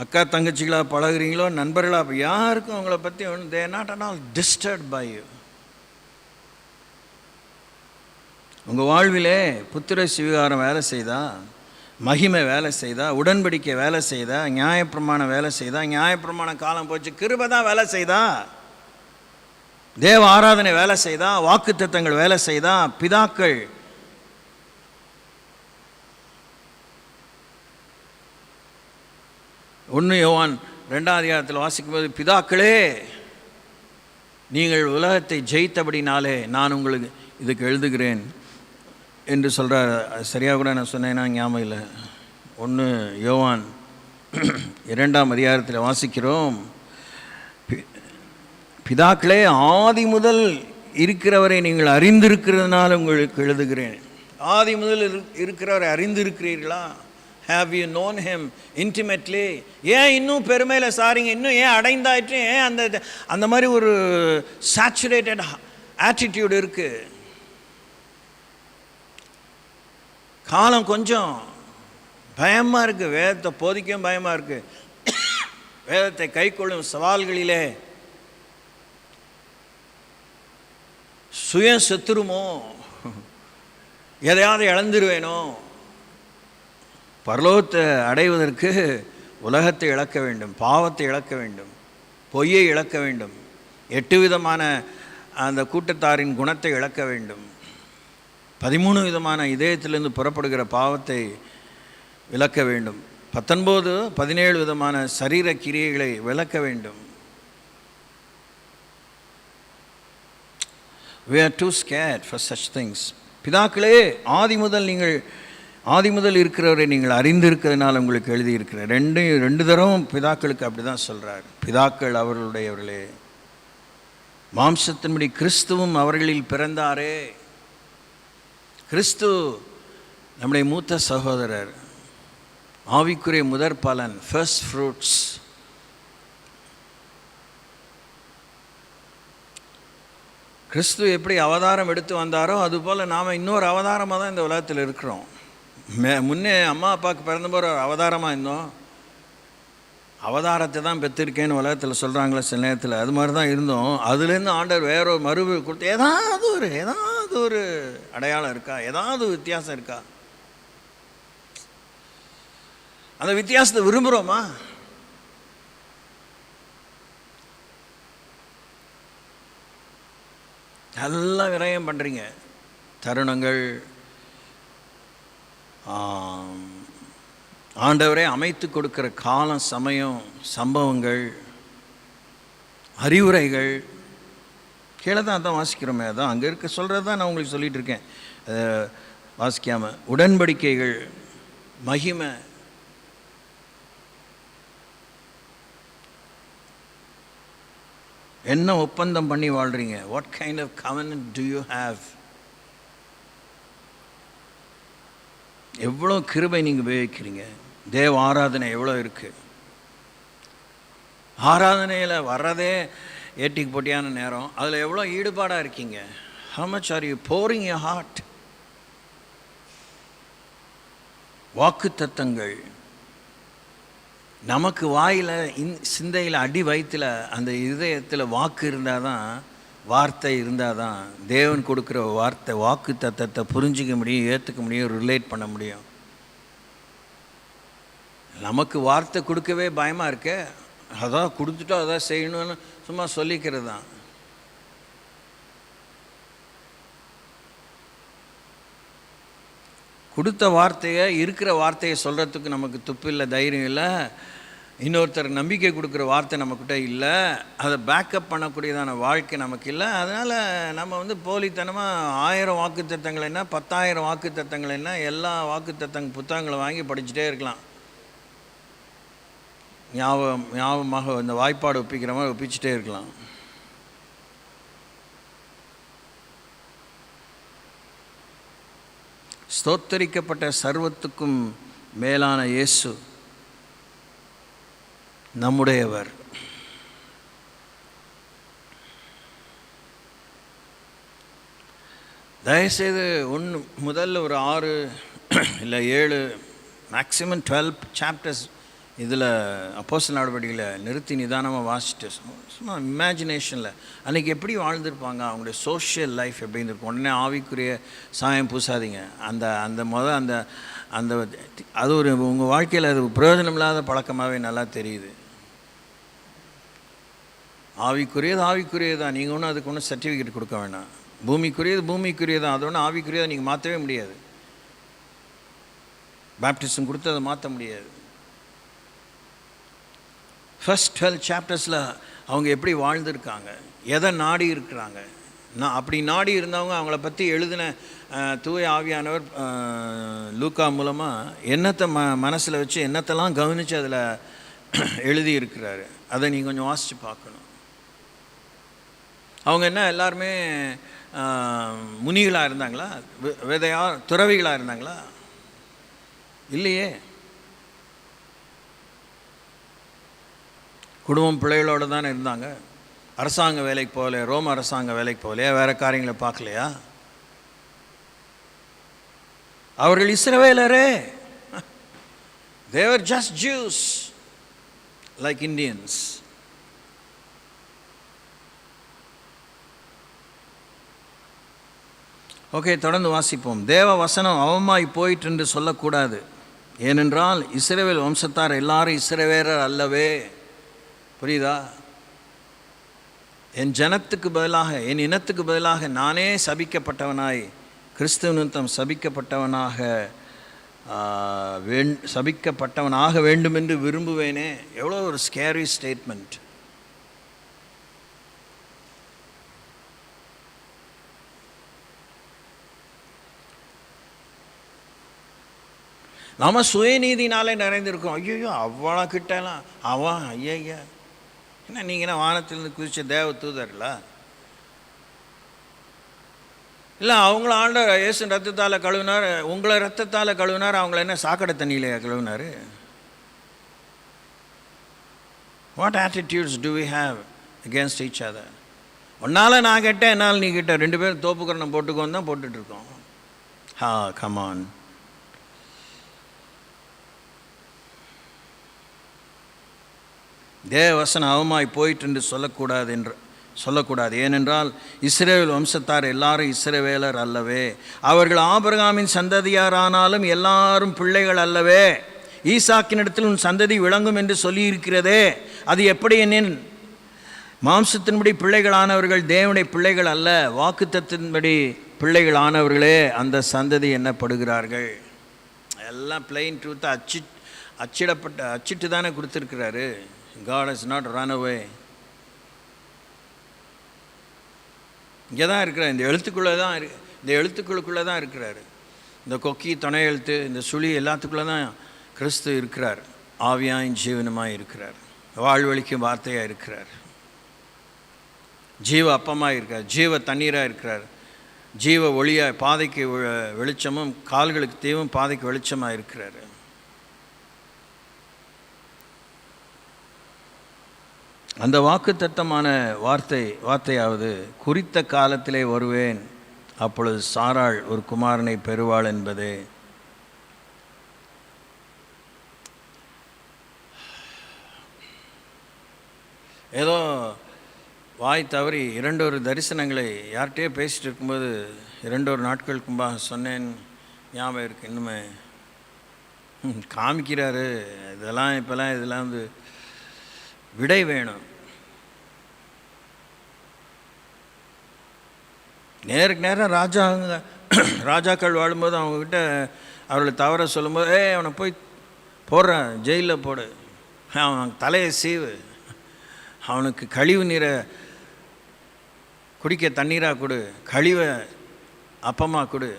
அக்கா தங்கச்சிகளாக பழகுறீங்களோ நண்பர்களாக யாருக்கும் உங்களை பற்றி ஒன்று they not at all disturbed by you. உங்கள் வாழ்விலே புத்திர சிவகாரம் வேலை செய்தா, மகிமை வேலை செய்தா, உடன்படிக்கை வேலை செய்தா, நியாயப்பிரமாணம் வேலை செய்தா, நியாயப்பிரமாண காலம் போச்சு, கிருபை தான் வேலை செய்தா, தேவ ஆராதனை வேலை செய்தா, வாக்குத்தத்தங்கள் வேலை செய்தா, பிதாக்கள் 1 யோவான் 2ஆம் அதிகாரத்தில் வாசிக்கும்போது பிதாக்களே நீங்கள் உலகத்தை ஜெயித்தபடினாலே நான் உங்களுக்கு இதுக்கு எழுதுகிறேன் என்று சொல்கிறார். சரியாக கூட நான் சொன்னேன்னா ஞாபகம் இல்லை. 1 யோவான் 2ஆம் அதிகாரத்தில் வாசிக்கிறோம், பிதாக்களே ஆதி முதல் இருக்கிறவரை நீங்கள் அறிந்திருக்கிறதுனால உங்களுக்கு எழுதுகிறேன். ஆதி முதல் இருக்கிறவரை அறிந்திருக்கிறீர்களா? Have you known him intimately? ஏன் இன்னும் பெருமையில் சாரிங்க, இன்னும் ஏன் அடைந்தாயிற்று, ஏன் அந்த மாதிரி ஒரு சேச்சுரேட்டட் ஆட்டிடியூட் இருக்குது? காலம் கொஞ்சம் பயமாக இருக்குது. வேதத்தை போதிக்கவும் பயமாக இருக்குது. வேதத்தை கைக்கொள்ளும் சவால்களிலே சுய செத்துருமோ, எதையாவது இழந்துருவேனோ. பரலோகத்தை அடைவதற்கு உலகத்தை இழக்க வேண்டும், பாவத்தை இழக்க வேண்டும், பொய்யை இழக்க வேண்டும், 8 விதமான அந்த கூட்டத்தாரின் குணத்தை இழக்க வேண்டும், 13 விதமான இதயத்திலிருந்து புறப்படுகிற பாவத்தை விலக்க வேண்டும், 17 விதமான சரீர கிரியைகளை விலக்க வேண்டும். We are too scared for such things. பிதாக்களே ஆதி முதல் இருக்கிறவரை நீங்கள் அறிந்திருக்கிறதுனால உங்களுக்கு எழுதியிருக்கிறார். 2 தடவும் பிதாக்களுக்கு அப்படி தான் சொல்கிறார். பிதாக்கள் அவர்களுடையவர்களே, மாம்சத்தின்படி கிறிஸ்துவும் அவர்களில் பிறந்தாரே. கிறிஸ்து நம்முடைய மூத்த சகோதரர், ஆவிக்குரிய முதற் பலன், ஃபர்ஸ்ட் ஃப்ரூட்ஸ். கிறிஸ்து எப்படி அவதாரம் எடுத்து வந்தாரோ அதுபோல் நாம் இன்னொரு அவதாரமாக தான் இந்த உலகத்தில் இருக்கிறோம். முன்னே அம்மா அப்பாவுக்கு பிறந்தபோது ஒரு அவதாரமாக இருந்தோம், அவதாரத்தை தான் பெற்றிருக்கேன்னு உலகத்தில் சொல்கிறாங்களே சில நேரத்தில், அது மாதிரி தான் இருந்தோம். அதுலேருந்து ஆண்டவர் வேற ஒரு மறுவு கொடுத்து ஏதாவது ஒரு அடையாளம் இருக்கா, ஏதாவது வித்தியாசம் இருக்கா? அந்த வித்தியாசத்தை விரும்புகிறோமா? எல்லாம் விரயம் பண்ணுறீங்க. தருணங்கள் ஆண்டவரே அமைத்து கொடுக்குற காலம், சமயம், சம்பவங்கள், அறிவுரைகள் கீழே தான் அதான் வாசிக்கிறோமே. அதான் அங்கே இருக்க சொல்கிறது தான் நான் உங்களுக்கு சொல்லிகிட்டு இருக்கேன் வாசிக்காமல். உடன்படிக்கைகள், மகிமை, என்ன ஒப்பந்தம் பண்ணி வாழ்கிறீங்க? What kind of covenant do you have? எவ்வளோ கிருபை நீங்கள் உபயோகிக்கிறீங்க? தேவ ஆராதனை எவ்வளோ இருக்குது? ஆராதனையில் வர்றதே ஏட்டிக்கு போட்டியான நேரம், அதில் எவ்வளோ ஈடுபாடாக இருக்கீங்க? how much are you pouring your heart? வாக்குத்தத்தங்கள் நமக்கு வாயில் சிந்தையில் அடி வயிற்றில் அந்த இதயத்தில் வாக்கு இருந்தால் தான், வார்த்தை இருந்தால் தான் தேவன் கொடுக்குற வாக்கு தத்தத்தை புரிஞ்சிக்க முடியும், ஏற்றுக்க முடியும், ரிலேட் பண்ண முடியும். நமக்கு வார்த்தை கொடுக்கவே பயமாக இருக்க, அதான் கொடுத்துட்டோம் அதான் செய்யணும்னு சும்மா சொல்லிக்கிறது தான். கொடுத்த வார்த்தையை, இருக்கிற வார்த்தையை சொல்கிறதுக்கு நமக்கு துப்பு இல்லை, தைரியம் இல்லை. இன்னொருத்தர் நம்பிக்கை கொடுக்குற வார்த்தை நம்மக்கிட்ட இல்லை, அதை பேக்கப் பண்ணக்கூடியதான வாழ்க்கை நமக்கு இல்லை. அதனால் நம்ம போலித்தனமாக 1000 வாக்குத்தத்தங்கள் என்ன, 10,000 வாக்குத்தத்தங்கள் என்ன, எல்லா வாக்குத்தத்தங்க புத்தகங்களை வாங்கி படிச்சுட்டே இருக்கலாம். ஞாபகமாக இந்த வாய்ப்பாடு ஒப்பிக்கிற மாதிரி ஒப்பிச்சுட்டே இருக்கலாம். ஸ்தோத்தரிக்கப்பட்ட சர்வத்துக்கும் மேலான இயேசு நம்முடையவர். தயவுசெய்து முதல்ல ஒரு 6 இல்லை 7 மேக்ஸிமம் 12 சாப்டர்ஸ் இதில் அப்போஸ்தலர் நடவடிக்கையில் நிறுத்தி நிதானமாக வாசிட்டு சும்மா இமேஜினேஷனில் அன்றைக்கி எப்படி வாழ்ந்துருப்பாங்க, அவங்களுடைய சோஷியல் லைஃப் எப்படி இருந்திருக்கும். உடனே ஆவிக்குரிய சாயம் பூசாதீங்க. அந்த அந்த அந்த அந்த அது ஒரு உங்கள் வாழ்க்கையில் அது பிரயோஜனம் இல்லாத பழக்கமாகவே நல்லா தெரியுது. ஆவிக்குரியது தான், நீங்கள் ஒன்றும் அதுக்கு ஒன்றும் சர்டிஃபிகேட் கொடுக்க வேண்டாம். பூமிக்குரியது தான், அது ஒன்றும் ஆவிக்குரியதை நீங்கள் மாற்றவே முடியாது. பேப்டிசம் கொடுத்து அதை மாற்ற முடியாது. ஃபர்ஸ்ட் 12 சாப்டர்ஸில் அவங்க எப்படி வாழ்ந்துருக்காங்க, எதை நாடி இருக்கிறாங்க. அப்படி நாடி இருந்தவங்க அவங்கள பற்றி எழுதின தூய ஆவியானவர் லூக்கா மூலமாக என்னத்தை மனசில் வச்சு என்னத்தெல்லாம் கவனித்து அதில் எழுதி இருக்கிறாரு. அதை நீங்கள் கொஞ்சம் வாசித்து பார்க்கணும். அவங்க என்ன எல்லாருமே முனிகளாக இருந்தாங்களா, துறவிகளாக இருந்தாங்களா? இல்லையே. குடும்பம் பிள்ளைகளோடு தானே இருந்தாங்க. அரசாங்க வேலைக்கு போகலையா, ரோம அரசாங்க வேலைக்கு போகலையா, வேறு காரியங்களை பார்க்கலையா? அவர்கள் இஸ்ரவேலரே. they were just Jews like Indians. Okay, தொடர்ந்து வாசிப்போம். தேவ வசனம் அவமாய் போயிட்டு என்று சொல்லக்கூடாது. ஏனென்றால் இஸ்ரவேல் வம்சத்தார் எல்லாரும் இஸ்ரவேலர் அல்லவே. புரியுதா? என் ஜனத்துக்கு பதிலாக, என் இனத்துக்கு பதிலாக நானே சபிக்கப்பட்டவனாய், கிறிஸ்துவ நிமித்தம் சபிக்கப்பட்டவனாக வேண்டும் என்று விரும்புவேனே. எவ்வளோ ஒரு ஸ்கேரி ஸ்டேட்மெண்ட். நம்ம சுயநீதினாலே நிறைந்திருக்கோம். ஐயோ அவ்வளோ கிட்டலாம் அவன் ஐயா என்ன, நீங்கள் என்ன வானத்திலிருந்து குதிச்ச தேவ தூதர்களா? இல்லை, அவங்கள ஆண்டவர் இயேசு ரத்தத்தால் கழுவினார், உங்களை ரத்தத்தால் கழுவினார், அவங்கள என்ன சாக்கடை தண்ணியில் கழுவினார்? What attitudes do we have against each other? ஒன்னால் நான் கேட்டேன், என்னால் நீ கேட்ட, 2 பேரும் தோப்புக்கரணம் போட்டுக்கோன்னு தான் போட்டுட்ருக்கோம். கமான். தேவவசனம் அவமாய் போயிட்டு என்று சொல்லக்கூடாது. ஏனென்றால் இஸ்ரவேல் வம்சத்தார் எல்லாரும் இஸ்ரவேலர் அல்லவே. அவர்கள் ஆபிரகாமின் சந்ததியாரானாலும் எல்லாரும் பிள்ளைகள் அல்லவே. ஈசாக்கினிடத்தில் உன் சந்ததி விளங்கும் என்று சொல்லியிருக்கிறதே, அது எப்படி எனின் மாம்சத்தின்படி பிள்ளைகளானவர்கள் தேவனுடைய பிள்ளைகள் அல்ல, வாக்குத்தத்தின்படி பிள்ளைகளானவர்களே அந்த சந்ததி என்னப்படுகிறார்கள். எல்லாம் பிளெயின் ட்ரூத்தை அச்சிட்டு தானே கொடுத்துருக்கிறாரு. God has not run away. இங்கே தான் இருக்கிறார், இந்த எழுத்துக்களுக்குள்ளே தான் இருக்கிறார். இந்த கொக்கி, துணை எழுத்து, இந்த சுழி எல்லாத்துக்குள்ளே தான் கிறிஸ்து இருக்கிறார். ஆவியாயின் ஜீவனமாக இருக்கிறார், வாழ்வழிக்கும் வார்த்தையாக இருக்கிறார், ஜீவ அப்பமாக இருக்கிறார், ஜீவ தண்ணீராக இருக்கிறார், ஜீவ ஒளியாக, பாதைக்கு வெளிச்சமும் கால்களுக்கு தீவும் பாதைக்கு வெளிச்சமாக இருக்கிறார். அந்த வாக்குத்தத்தமான வார்த்தையாவது குறித்த காலத்திலே வருவேன், அப்பொழுது சாராள் ஒரு குமாரனை பெறுவாள் என்பதே. ஏதோ வாய் தவறி 2 தரிசனங்களை யார்கிட்டயோ பேசிகிட்டு இருக்கும்போது 2 நாட்களுக்கு முன்பாக சொன்னேன், ஞாபகம் இருக்குது இன்னுமே. காமிக்கிறாரு. இதெல்லாம் வந்து விடை வேணும். நேருக்கு நேரம் ராஜாக்கள் வாழும்போது அவங்கக்கிட்ட அவர்களை தவற சொல்லும்போது, அவனை போய் போடுறான், ஜெயிலில் போடு, அவன் தலையை சீவு, அவனுக்கு கழிவு நீரை குடிக்க தண்ணீராக கொடு, கழிவை அப்பமாக கொடு,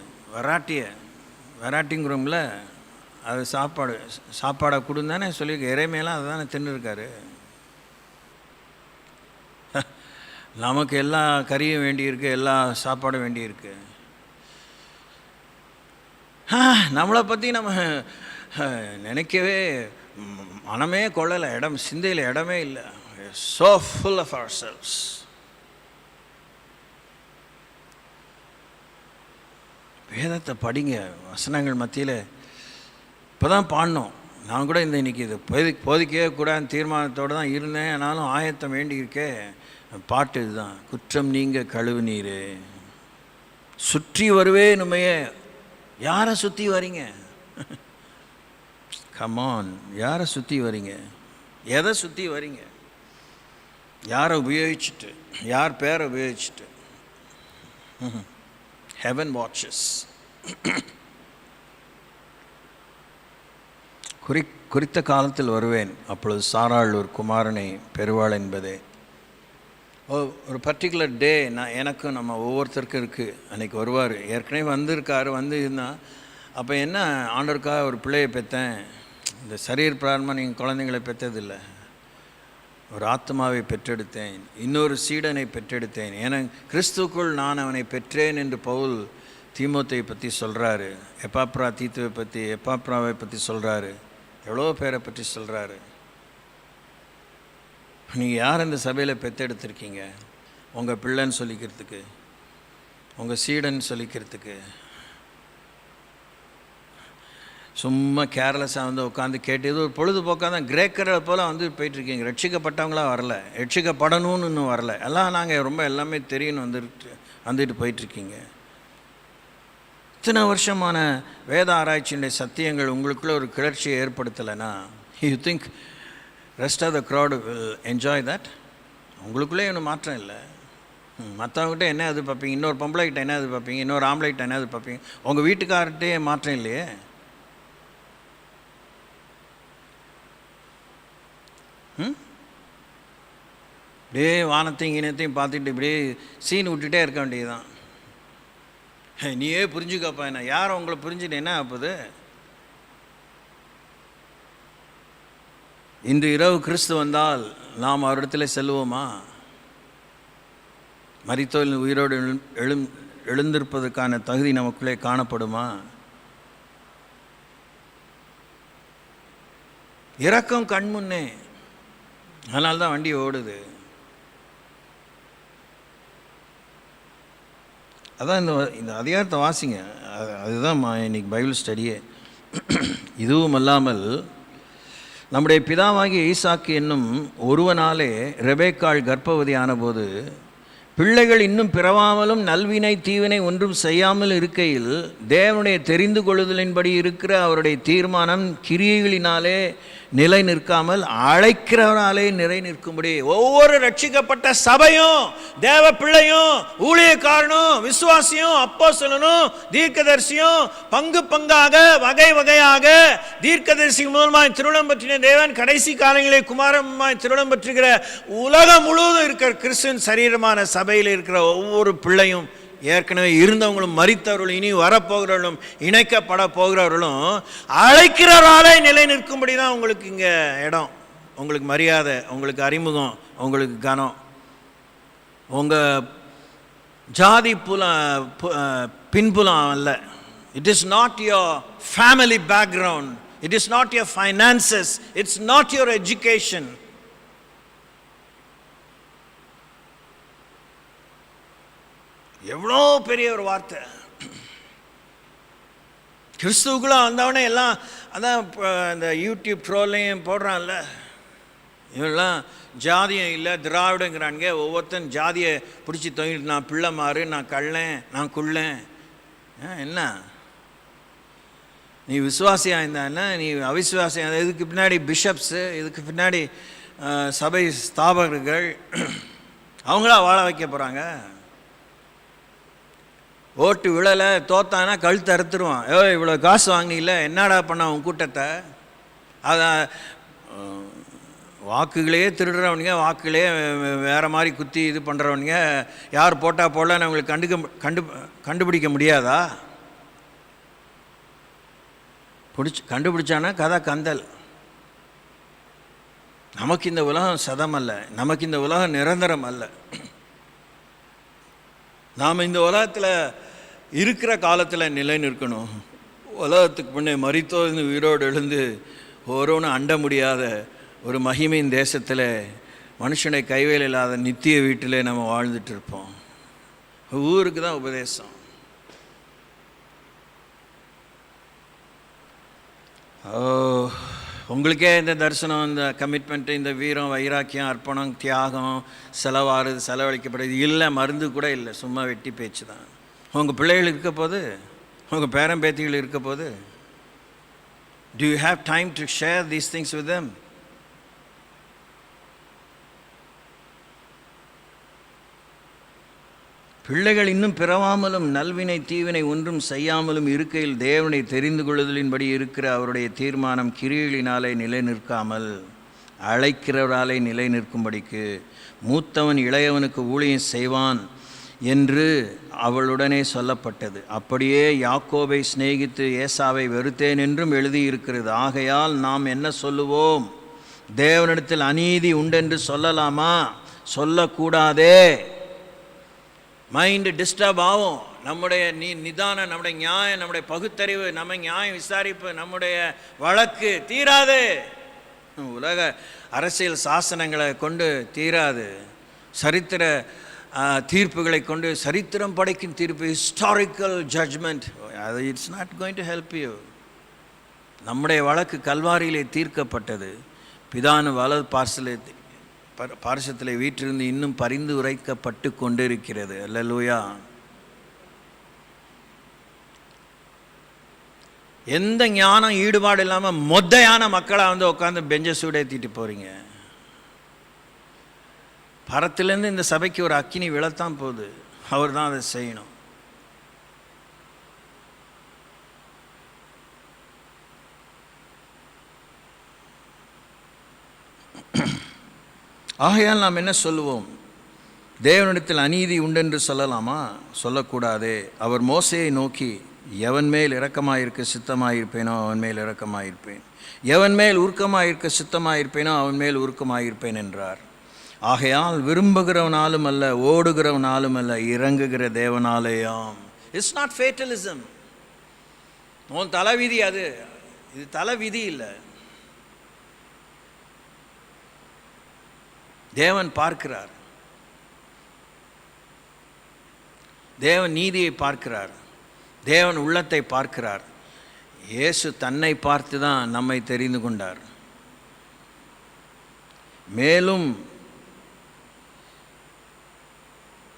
வெராட்டிங்கிறோம்ல, அது சாப்பாடாக கொடுன்னு தானே சொல்லியிருக்க. இறைமையெல்லாம் அதை தானே தின்னுருக்காரு. நமக்கு எல்லா கறியும் வேண்டியிருக்கு, எல்லா சாப்பாடும் வேண்டியிருக்கு. நம்மளை பற்றி நம்ம நினைக்கவே மனமே கொள்ளலை, சிந்தையில் இடமே இல்லை. So full of ourselves. வேதத்தை படிங்க, வசனங்கள் மத்தியில். இப்போ தான் பாடினோம். நான் கூட இன்னைக்கு இது போதிக்கவே கூடாதுன்னு தீர்மானத்தோடு தான் இருந்தேன். ஆனாலும் ஆயத்தம் வேண்டியிருக்கே. பாட்டு இதுதான், குற்றம் நீங்க கழுவு நீர் சுற்றி வருவே நுமையே. யாரை சுற்றி வரீங்க? கமான், யாரை சுற்றி வரீங்க? எதை சுற்றி வரீங்க? யாரை உபயோகிச்சுட்டு, யார் பேரை உபயோகிச்சுட்டு? Heaven watches. குறித்த காலத்தில் வருவேன், அப்பொழுது சாராள் ஒரு குமாரனை பெறுவாள் என்பதே. ஒரு பர்டிகுலர் டே எனக்கும் நம்ம ஒவ்வொருத்தருக்கும் இருக்குது. அன்றைக்கி வருவார். ஏற்கனவே வந்திருக்காரு. இருந்தால் அப்போ என்ன, ஆண்டவருக்காக ஒரு பிள்ளையை பெற்றேன். இந்த சரீர பிராரமாக நீங்கள் குழந்தைங்களை பெற்றதில்லை, ஒரு ஆத்மாவை பெற்றெடுத்தேன், இன்னொரு சீடனை பெற்றெடுத்தேன், என கிறிஸ்துக்குள் நான் அவனை பெற்றேன் என்று பவுல் தீமோத்தேயை பற்றி சொல்கிறாரு. எப்பாப்ராவை பற்றி சொல்கிறாரு. எவ்வளோ பேரை பற்றி சொல்கிறாரு. நீங்கள் யார் இந்த சபையில் பெற்றெடுத்திருக்கீங்க? உங்கள் பிள்ளைன்னு சொல்லிக்கிறதுக்கு, உங்கள் சீடன்னு சொல்லிக்கிறதுக்கு? சும்மா கேர்லெஸ்ஸாக வந்து உட்காந்து கேட்டு ஏதோ ஒரு பொழுதுபோக்காக தான் கிரேக்கரை போல் போயிட்டுருக்கீங்க. ரட்சிக்கப்பட்டவங்களாம் வரல, ரட்சிக்கப்படணும்னு இன்னும் வரல. எல்லாம் நாங்கள் ரொம்ப எல்லாமே தெரியும்னு வந்துட்டு போயிட்டுருக்கீங்க. இத்தனை வருஷமான வேத ஆராய்ச்சியுடைய சத்தியங்கள் உங்களுக்குள்ளே ஒரு கிளர்ச்சியை ஏற்படுத்தலைன்னா, you think rest of the crowd will enjoy that? உங்களுக்குள்ளே ஒன்றும் மாற்றம் இல்லை. மற்றவங்ககிட்ட என்ன எதிர்பார்ப்பீங்க? இன்னொரு பொம்பளைக்கிட்ட என்ன எதிர்பார்ப்பீங்க? இன்னொரு ஆம்பளைக்கிட்ட என்ன எதிர்பார்ப்பீங்க? உங்கள் வீட்டுக்கார்கிட்டே மாற்றம் இல்லையே. இப்படியே வானத்தையும் இனத்தையும் பார்த்துட்டு இப்படியே சீன் விட்டுட்டே இருக்க வேண்டியதுதான். நீயே புரிஞ்சுக்கப்பா. என்ன யாரும் உங்களை புரிஞ்சுட்டு என்ன ஆகுது? இன்று இரவு கிறிஸ்து வந்தால் நாம் அவரிடத்தில் செல்வோமா? மரித்தோர் உயிரோடு எழுந்திருப்பதற்கான தகுதி நமக்குள்ளே காணப்படுமா? இரக்கம் கண்முன்னே, அதனால்தான் வண்டி ஓடுது. அதான் இந்த அதிகாரத்தை வாசிங்க. அதுதான் இன்னைக்கு பைபிள் ஸ்டடியே. இதுவும் அல்லாமல் நம்முடைய பிதாவாகிய ஈசாக்கு என்னும் ஒருவனாலே ரெபேக்காள் கர்ப்பவதி ஆனபோது பிள்ளைகள் இன்னும் பிறவாமலும் நல்வினை தீவினை ஒன்றும் செய்யாமல் இருக்கையில் தேவனுடைய தெரிந்து கொள்ளுதலின்படி இருக்கிற அவருடைய தீர்மானம் கிரியைகளினாலே நிலை நிற்காமல் அழைக்கிறவனாலே நிலை நிற்கும்படி ஒவ்வொரு ரட்சிக்கப்பட்ட சபையும் தேவ பிள்ளையும் ஊழியக்காரனும் விசுவாசியும் அப்போஸ்தலனும் தீர்க்கதரிசியும் பங்கு பங்காக வகை வகையாக தீர்க்கதரிசி மூலமாய் திருமணம் பற்றின தேவன் கடைசி காலங்களிலே குமாரமாய் திருமணம் பற்றுகிற உலகம் முழுவதும் இருக்கிற கிறிஸ்துவின் சரீரமான சபையில் இருக்கிற ஒவ்வொரு பிள்ளையும், ஏற்கனவே இருந்தவங்களும் மரித்தவர்களும் இனி வரப்போகிறவர்களும் இணைக்கப்பட போகிறவர்களும் அழைக்கிறவராலே நிலை நிற்கும்படி தான் உங்களுக்கு இங்கே இடம், உங்களுக்கு மரியாதை, உங்களுக்கு அறிமுகம், உங்களுக்கு கனம். உங்கள் ஜாதி பின்புலம் அல்ல. It is not your family background, it is not your finances, it's not your education. எவ்வளோ பெரிய ஒரு வார்த்தை. கிறிஸ்துவுக்குள்ள வந்தவனே எல்லாம் அதான் இந்த யூடியூப் ட்ரோல்லையும் போடுறான்ல, இவெல்லாம் ஜாதியம் இல்லை திராவிடங்கிறானுங்க. ஒவ்வொருத்தன் ஜாதியை பிடிச்சி தொங்கிட்டு, நான் பிள்ளை மாறு, நான் கள்ளேன், நான் குள்ளேன். என்ன நீ விசுவாசியாக இருந்தான்னா நீ அவிசுவாசியாக? இதுக்கு பின்னாடி பிஷப்ஸு, இதுக்கு பின்னாடி சபை ஸ்தாபகர்கள், அவங்களா வாழ வைக்க போகிறாங்க. ஓட்டு விழலை, தோத்தானா கழுத்து அறுத்துருவான். இவ்வளோ காசு வாங்கினில்ல, என்னடா பண்ண உன் கூட்டத்தை? அதை வாக்குகளே திருடுறவனுங்க, வாக்குகளே வேறு மாதிரி குத்தி இது பண்ணுறவனுங்க, யார் போட்டால் போடலன்னு அவங்களுக்கு கண்டுபிடிக்க முடியாதா? கண்டுபிடிச்சானா கதை கந்தல். நமக்கு இந்த உலகம் சதம் அல்ல, நமக்கு இந்த உலகம் நிரந்தரம் அல்ல. நாம் இந்த உலகத்தில் இருக்கிற காலத்தில் நிலை நிற்கணும். உலகத்துக்கு முன்னே மரித்தோர்ந்து உயிரோடு எழுந்து ஒருவனும் அண்ட முடியாத ஒரு மகிமையின் தேசத்தில் மனுஷனை கைவேல் இல்லாத நித்திய வீட்டிலே நம்ம வாழ்ந்துட்டு இருப்போம். ஊருக்கு தான் உபதேசம். உங்களுக்கே இந்த தரிசனம், இந்த கமிட்மெண்ட்டு, இந்த வீரம், வைராக்கியம், அர்ப்பணம், தியாகம், செலவழிக்கப்படுது இல்லை, மருந்து கூட இல்லை, சும்மா வெட்டி பேச்சு தான். உங்கள் பிள்ளைகள் இருக்க போது, உங்கள் பேரன் பேத்திகள் இருக்க போது, do you have time to share these things with them? பிள்ளைகள் இன்னும் பிறவாமலும் நல்வினை தீவினை ஒன்றும் செய்யாமலும் இருக்கையில் தேவனை தெரிந்து கொள்ளுதலின்படி இருக்கிற அவருடைய தீர்மானம் கிரியைகளினாலே நிலை நிற்காமல் அழைக்கிறவராலே நிலை நிற்கும்படிக்கு மூத்தவன் இளையவனுக்கு ஊழியம் செய்வான் என்று அவளுடனே சொல்லப்பட்டது. அப்படியே யாக்கோபை சிநேகித்து ஏசாவை வெறுத்தேன் என்றும் எழுதியிருக்கிறது. ஆகையால் நாம் என்ன சொல்லுவோம்? தேவனிடத்தில் அநீதி உண்டென்று சொல்லலாமா? சொல்லக்கூடாதே. மைண்டு டிஸ்டர்ப் ஆகும். நம்முடைய நிதானம், நம்முடைய நியாயம், நம்முடைய பகுத்தறிவு, நம்ம நியாயம் விசாரிப்பு, நம்முடைய வழக்கு தீராது. உலக அரசியல் சாசனங்களை கொண்டு தீராது. சரித்திர தீர்ப்புகளை கொண்டு, சரித்திரம் படைக்கும் தீர்ப்பு, ஹிஸ்டாரிக்கல் ஜட்ஜ்மெண்ட், அது it's not going to help you. நம்முடைய வழக்கு கல்வாரியிலே தீர்க்கப்பட்டது. பிதானு வலது பார்சத்தில் வீற்றிருந்து இன்னும் பரிந்து உரைக்கப்பட்டு கொண்டிருக்கிறது. அல்லேலூயா. எந்த ஞானம் ஈடுபாடு இல்லாமல் மொத்தையான மக்களாக உட்காந்து பெஞ்ச சூடேற்றிட்டு போகிறீங்க. பரத்திலேருந்து இந்த சபைக்கு ஒரு அக்கினி விழத்தான் போகுது. அவர் தான் அதை செய்யணும். ஆகையால் நாம் என்ன சொல்லுவோம்? தேவனிடத்தில் அநீதி உண்டென்று சொல்லலாமா? சொல்லக்கூடாதே. அவர் மோசேயை நோக்கி, எவன் மேல் இரக்கமாயிருக்க சித்தமாயிருப்பேனோ அவன் மேல் இரக்கமாயிருப்பேன், எவன் மேல் உருக்கமாயிருக்க சித்தமாயிருப்பேனோ அவன் மேல் உருக்கமாயிருப்பேன் என்றார். ஆகையால் விரும்புகிறவனாலும் அல்ல, ஓடுகிறவனாலும் அல்ல, இறங்குகிற தேவனாலேயாம். It's not ஃபேட்டலிசம். உன் தலைவிதி அது, இது தலைவிதி இல்லை. தேவன் பார்க்கிறார். தேவன் நீதியை பார்க்கிறார். தேவன் உள்ளத்தை பார்க்கிறார். இயேசு தன்னை பார்த்து தான் நம்மை தெரிந்து கொண்டார். மேலும்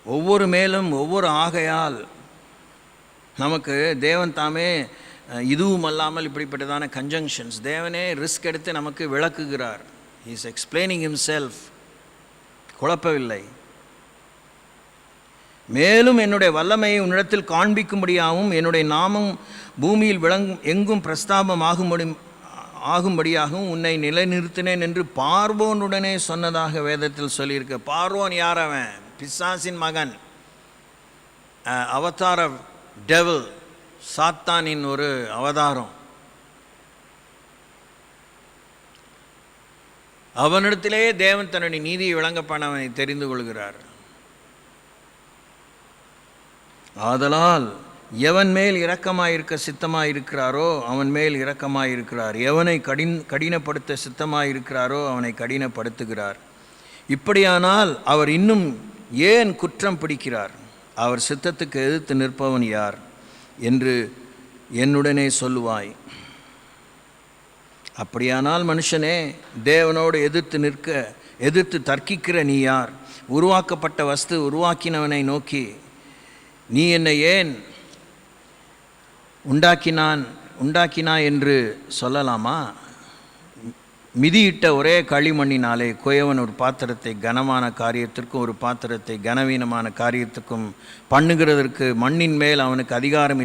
ஒவ்வொரு ஆகையால் நமக்கு தேவன் தாமே இதுவும் அல்லாமல் இப்படிப்பட்டதான கன்ஜங்ஷன்ஸ் தேவனே ரிஸ்க் எடுத்து நமக்கு விளக்குகிறார். He is explaining himself. குழப்பவில்லை. மேலும் என்னுடைய வல்லமையை உன்னிடத்தில் காண்பிக்கும்படியாகவும் என்னுடைய நாமம் பூமியில் எங்கும் பிரஸ்தாபம் ஆகும்படியாகவும் உன்னை நிலைநிறுத்தினேன் என்று பார்வோனுடனே சொன்னதாக வேதத்தில் சொல்லியிருக்க. பார்வோன் யார்? அவன் பிசாசின் மகன், அவதார் ஆஃப் டெவில், சாத்தானின் ஒரு அவதாரம். அவனிடத்திலேயே தேவன் தன்னுடைய நீதியை விளங்க பண்ணவனை தெரிந்து கொள்கிறார். ஆதலால் எவன் மேல் இரக்கமாயிருக்க சித்தமாயிருக்கிறாரோ அவன் மேல் இரக்கமாயிருக்கிறார், எவனை கடினப்படுத்த சித்தமாயிருக்கிறாரோ அவனை கடினப்படுத்துகிறார். இப்படியானால் அவர் இன்னும் ஏன் குற்றம் பிடிக்கிறார்? அவர் சித்தத்துக்கு எதிர்த்து நிற்பவன் யார் என்று என்னுடனே சொல்லுவாய். அப்படியானால் மனுஷனே, தேவனோடு எதிர்த்து தர்க்கிக்கிற நீ யார்? உருவாக்கப்பட்ட வஸ்து உருவாக்கினவனை நோக்கி, நீ என்னை ஏன் உண்டாக்கினாய் என்று சொல்லலாமா? மிதியிட்ட ஒரே களிமண்ணினாலே குயவன் ஒரு பாத்திரத்தை கனமான காரியத்திற்கும் ஒரு பாத்திரத்தை கனவீனமான காரியத்துக்கும் பண்ணுகிறதற்கு மண்ணின் மேல் அவனுக்கு அதிகாரம்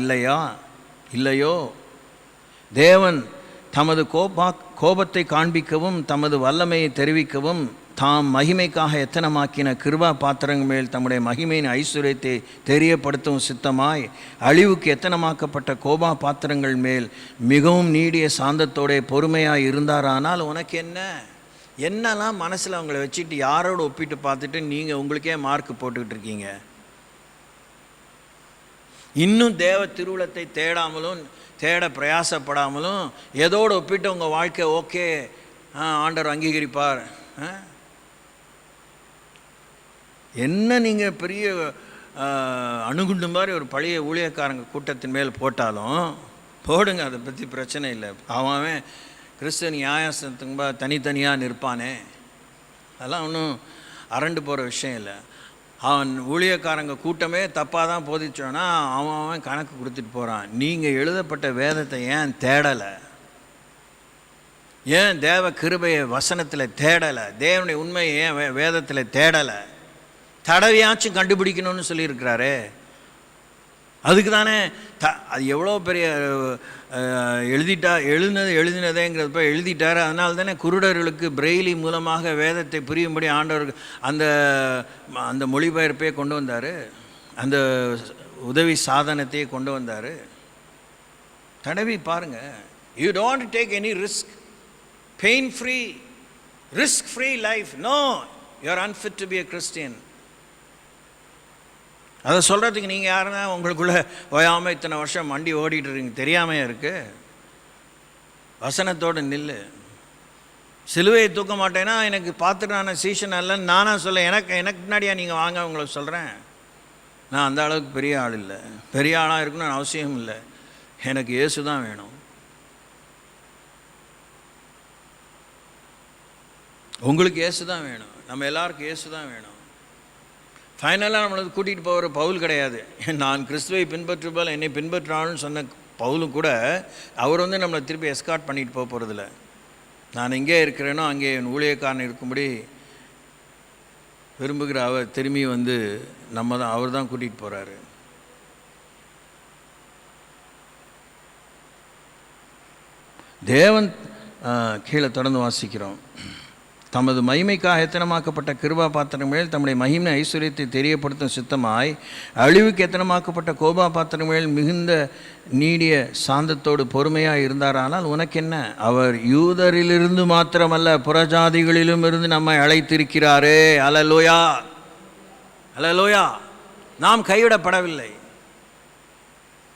இல்லையோ? தேவன் தமது கோபத்தை காண்பிக்கவும் தமது வல்லமையை தெரிவிக்கவும் தாம் மகிமைக்காக எத்தனமாக்கின கிருபா பாத்திரங்கள் மேல் தம்முடைய மகிமையின் ஐஸ்வர்யத்தை தெரியப்படுத்தவும் சித்தமாய் அழிவுக்கு எத்தனமாக்கப்பட்ட கோபா பாத்திரங்கள் மேல் மிகவும் நீடிய சாந்தத்தோட பொறுமையாக இருந்தாரானால் உனக்கு என்னெல்லாம் மனசில் அவங்கள வச்சுட்டு யாரோடு ஒப்பிட்டு பார்த்துட்டு நீங்கள் உங்களுக்கே மார்க் போட்டுக்கிட்டு இருக்கீங்க? இன்னும் தேவ திருவுளத்தை தேட பிரயாசப்படாமலும் ஏதோடு ஒப்பிட்டு உங்கள் வாழ்க்கை ஓகே ஆண்டவர் அங்கீகரிப்பார். என்ன நீங்கள் பெரிய அணுகுண்டு மாதிரி ஒரு பழைய ஊழியக்காரங்க கூட்டத்தின் மேல் போட்டாலும் போடுங்க, அதை பற்றி பிரச்சனை இல்லை. அவன் கிறிஸ்துவ நியாயத்துக்கு தனித்தனியாக நிற்பானே, அதெல்லாம் ஒன்றும் அரண்டு போகிற விஷயம் இல்லை. அவன் ஊழியக்காரங்க கூட்டமே தப்பாக தான் போதிச்சோன்னா அவன் கணக்கு கொடுத்துட்டு போகிறான். நீங்கள் எழுதப்பட்ட வேதத்தை ஏன் தேடலை? ஏன் தேவ கிருபையை வசனத்தில் தேடலை? தேவனுடைய உண்மையை ஏன் வேதத்தில் தேடலை? தடவையாச்சும் கண்டுபிடிக்கணும்னு சொல்லியிருக்கிறாரு. அதுக்கு தானே அது எவ்வளோ பெரிய எழுதினதேங்கிறத எழுதிட்டார். அதனால தானே குருடர்களுக்கு பிரெய்லி மூலமாக வேதத்தை புரியும்படி ஆண்டவர் அந்த மொழிபெயர்ப்பே கொண்டு வந்தார், அந்த உதவி சாதனத்தையே கொண்டு வந்தார். தடவி பாருங்கள். You don't take any risk. Pain free, risk free life. No, you are unfit to be a Christian. அதை சொல்கிறதுக்கு நீங்கள் யாருன்னா உங்களுக்குள்ளே ஓயாமல் இத்தனை வருஷம் வண்டி ஓடிட்டு இருக்கீங்க, தெரியாமையே இருக்குது. வசனத்தோடு நில்லு. சிலுவையை தூக்க மாட்டேன்னா எனக்கு பார்த்துட்டான சீசன் இல்லைன்னு நானாக சொல்ல, எனக்கு முன்னாடியாக நீங்கள் வாங்க உங்களை சொல்கிறேன். நான் அந்த அளவுக்கு பெரிய ஆள் இல்லை, பெரிய ஆளாக இருக்கணும்னு அவசியம் இல்லை. எனக்கு இயேசு தான் வேணும். உங்களுக்கு இயேசு தான் வேணும். நம்ம எல்லாருக்கும் இயேசு தான் வேணும். ஃபைனலாக நம்மளுக்கு கூட்டிகிட்டு போகிற பவுல் கிடையாது. நான் கிறிஸ்துவை பின்பற்றுபோல் என்னை பின்பற்றான்னு சொன்ன பவுலும் கூட அவர் நம்மளை திருப்பி எஸ்கார்ட் பண்ணிட்டு போக போகிறதில்ல. நான் எங்கே இருக்கிறேனோ அங்கே என் ஊழியக்காரன் இருக்கும்படி விரும்புகிற அவர் திரும்பி அவர் தான் கூட்டிகிட்டு போகிறாரு. தேவன் கீழே தொடர்ந்து வாசிக்கிறோம். தமது மகிமைக்காக எத்தனமாக்கப்பட்ட கிருபா பாத்திரம் மேல் தம்முடைய மகிமை ஐஸ்வர்யத்தை தெரியப்படுத்தும் சித்தமாய் அழிவுக்கு எத்தனமாக்கப்பட்ட கோபா பாத்திரம் மேல் மிகுந்த நீடிய சாந்தத்தோடு பொறுமையாக இருந்தாரானால் உனக்கு என்ன? அவர் யூதரிலிருந்து மாத்திரமல்ல புறஜாதிகளிலும் இருந்து நம்மை அழைத்திருக்கிறாரே. அல்லேலூயா, அல்லேலூயா. நாம் கைவிடப்படவில்லை,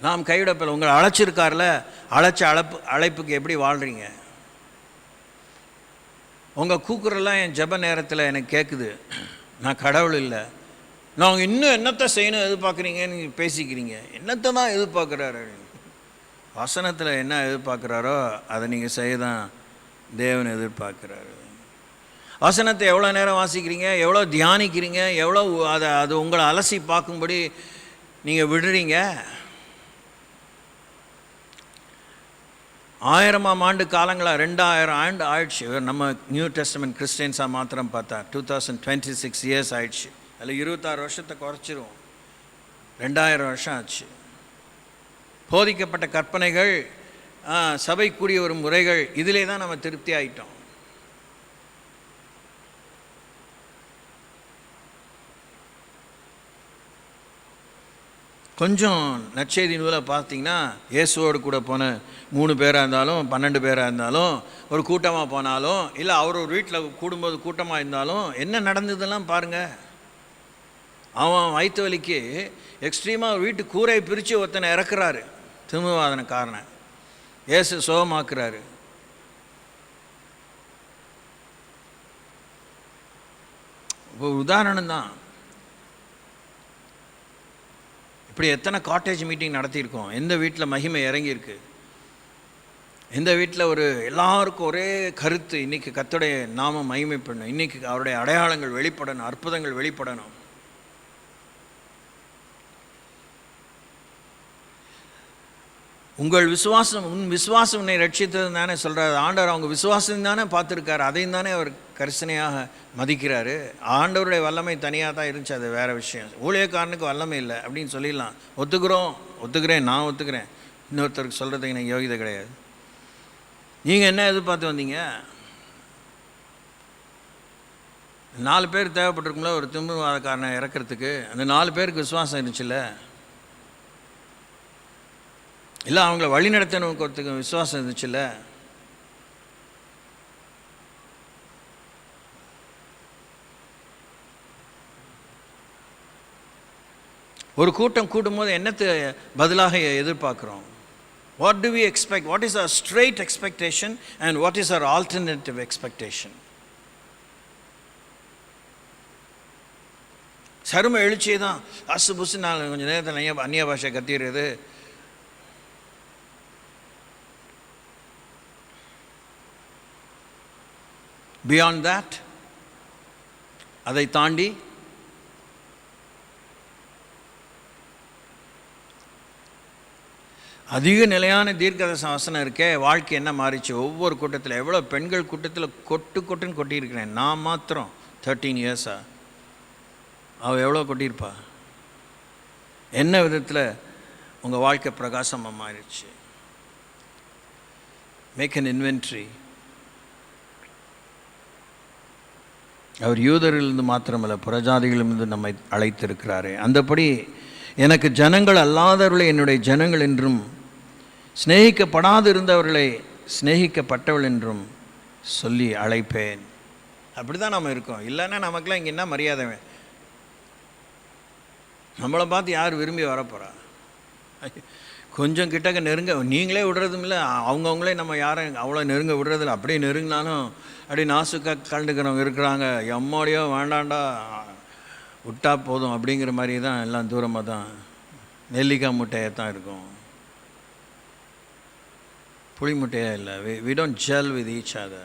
நாம் கைவிடப்படவில்லை. உங்களை அழைச்சிருக்கார்ல, அழைப்புக்கு எப்படி வாழ்கிறீங்க? உங்கள் கூக்குறெல்லாம் என் ஜப நேரத்தில் எனக்கு கேட்குது. நான் கடவுள் இல்லை, நாங்கள் இன்னும் என்னத்தை செய்யணும் எதிர்பார்க்குறீங்கன்னு நீங்கள் பேசிக்கிறீங்க. என்னத்தை தான் எதிர்பார்க்குறாரு? வசனத்தில் என்ன எதிர்பார்க்குறாரோ அதை நீங்கள் செய்ய தான் தேவன் எதிர்பார்க்குறாரு. வசனத்தை எவ்வளோ நேரம் வாசிக்கிறீங்க, எவ்வளோ தியானிக்கிறீங்க, எவ்வளோ அது உங்களை அலசி பார்க்கும்படி நீங்கள் விடுறீங்க. 1000ஆம் ஆண்டு காலங்களாக 2000 ஆண்டு ஆயிடுச்சு. நம்ம நியூ டெஸ்டமெண்ட் கிறிஸ்டியன்ஸாக மாத்திரம் பார்த்தா 2026 இயர்ஸ் ஆயிடுச்சு. அதில் 26 வருஷத்தை குறைச்சிருவோம், 2000 வருஷம் ஆச்சு. போதிக்கப்பட்ட கற்பனைகள், சபை கூடிய ஒரு முறைகள், இதிலே தான் நம்ம திருப்தி ஆகிட்டோம். கொஞ்சம் நற்செய்தி நூலை பார்த்தீங்கன்னா இயேசுவோடு கூட போன 3 பேராக இருந்தாலும் 12 பேராக இருந்தாலும் ஒரு கூட்டமாக போனாலும் இல்லை அவர் ஒரு வீட்டில் கூடும்போது கூட்டமாக இருந்தாலும் என்ன நடந்ததெல்லாம் பாருங்கள். அவன் வயிற்று வலிக்கு எக்ஸ்ட்ரீமாக வீட்டு கூரையை பிரித்து ஒருத்தனை இறக்குறாரு, திமுவாதன காரணம். இயேசு சுகமாக்குறாரு. ஒரு உதாரணம் தான். இப்படி எத்தனை காட்டேஜ் மீட்டிங் நடத்தியிருக்கோம், எந்த வீட்டில் மகிமை இறங்கியிருக்கு. இந்த வீட்டில் எல்லாருக்கும் ஒரே கருத்து, இன்றைக்கி கர்த்தருடைய நாமம் மகிமைப்படணும், இன்றைக்கி அவருடைய அடையாளங்கள் வெளிப்படணும், அற்புதங்கள் வெளிப்படணும். உங்கள் விசுவாசம், உன் விசுவாசம் உன்னை ரட்சித்தது தானே சொல்கிறார் ஆண்டவர். அவங்க விசுவாசம் தானே பார்த்துருக்காரு, அதையும் தானே அவர் கரிசனையாக மதிக்கிறாரு. ஆண்டவருடைய வல்லமை தனியாக தான் இருந்துச்சு, அது வேறு விஷயம். ஊழியக்காரனுக்கு வல்லமை இல்லை அப்படின்னு சொல்லிடலாம். ஒத்துக்கிறேன், நான் ஒத்துக்கிறேன். இன்னொருத்தருக்கு சொல்கிறதுக்கு எனக்கு யோகிதை கிடையாது. நீங்கள் என்ன எதிர்பார்த்து வந்தீங்க? 4 பேர் தேவைப்பட்டிருக்குங்களா ஒரு திமிர்வாதக்காரனை இறக்கிறதுக்கு? அந்த 4 பேருக்கு விசுவாசம் இருந்துச்சுல்ல? இல்லை அவங்கள வழி நடத்தணுக்கு விசுவாசம் இருந்துச்சுல்ல? ஒரு கூட்டம் கூடும்போது என்னத்து பதிலாக எதிர்பார்க்குறோம்? What do we expect? What is our straight expectation and what is our alternative expectation? சரும எழுச்சியே தான் அசு புசு நான் கொஞ்சம் நேரத்தில் அந்நிய பாஷை கத்திடுறது. பியாண்ட் that, அதை தாண்டி அதிக நிலையான தீர்க்கதரிசன வசனம் இருக்கே. வாழ்க்கை என்ன மாறிச்சு? ஒவ்வொரு கூட்டத்தில் எவ்வளோ பெண்கள் கூட்டத்தில் கொட்டுன்னு கொட்டியிருக்கிறேன் நான் மாத்திரம். 13 இயர்ஸா அவள் எவ்வளோ கொட்டியிருப்பா? என்ன விதத்தில் உங்கள் வாழ்க்கை பிரகாசமாக மாறிடுச்சு? Make an inventory. அவர் யூதரிலிருந்து மாத்திரமல்ல புறஜாதிகளிலிருந்து நம்மை அழைத்திருக்கிறாரே. அந்தபடி எனக்கு ஜனங்கள் அல்லாதவர்களை என்னுடைய ஜனங்கள் என்றும், சிநேகிக்கப்படாது இருந்தவர்களை சிநேகிக்கப்பட்டவள் என்றும் சொல்லி அழைப்பேன். அப்படி தான் நம்ம இருக்கோம். இல்லைன்னா நமக்குலாம் இங்கே என்ன மரியாதை? நம்மளை பார்த்து யார் விரும்பி வரப்போகிறா? கொஞ்சம் கிட்டக்க நெருங்க நீங்களே விடுறதும் இல்லை, அவங்கவுங்களே நம்ம யாரும் அவ்வளோ நெருங்க விடுறதில்ல. அப்படியே நெருங்கினாலும் அப்படி நாசுக்காக கலந்துக்கிறவங்க இருக்கிறாங்க. எம்மோடையோ வேண்டாண்டா விட்டா போதும் அப்படிங்கிற மாதிரி தான் எல்லாம் தூரமாக தான் நெல்லிக்காய் முட்டையாக தான் இருக்கும், புளி முட்டையாக இல்லை. we don't gel with each other.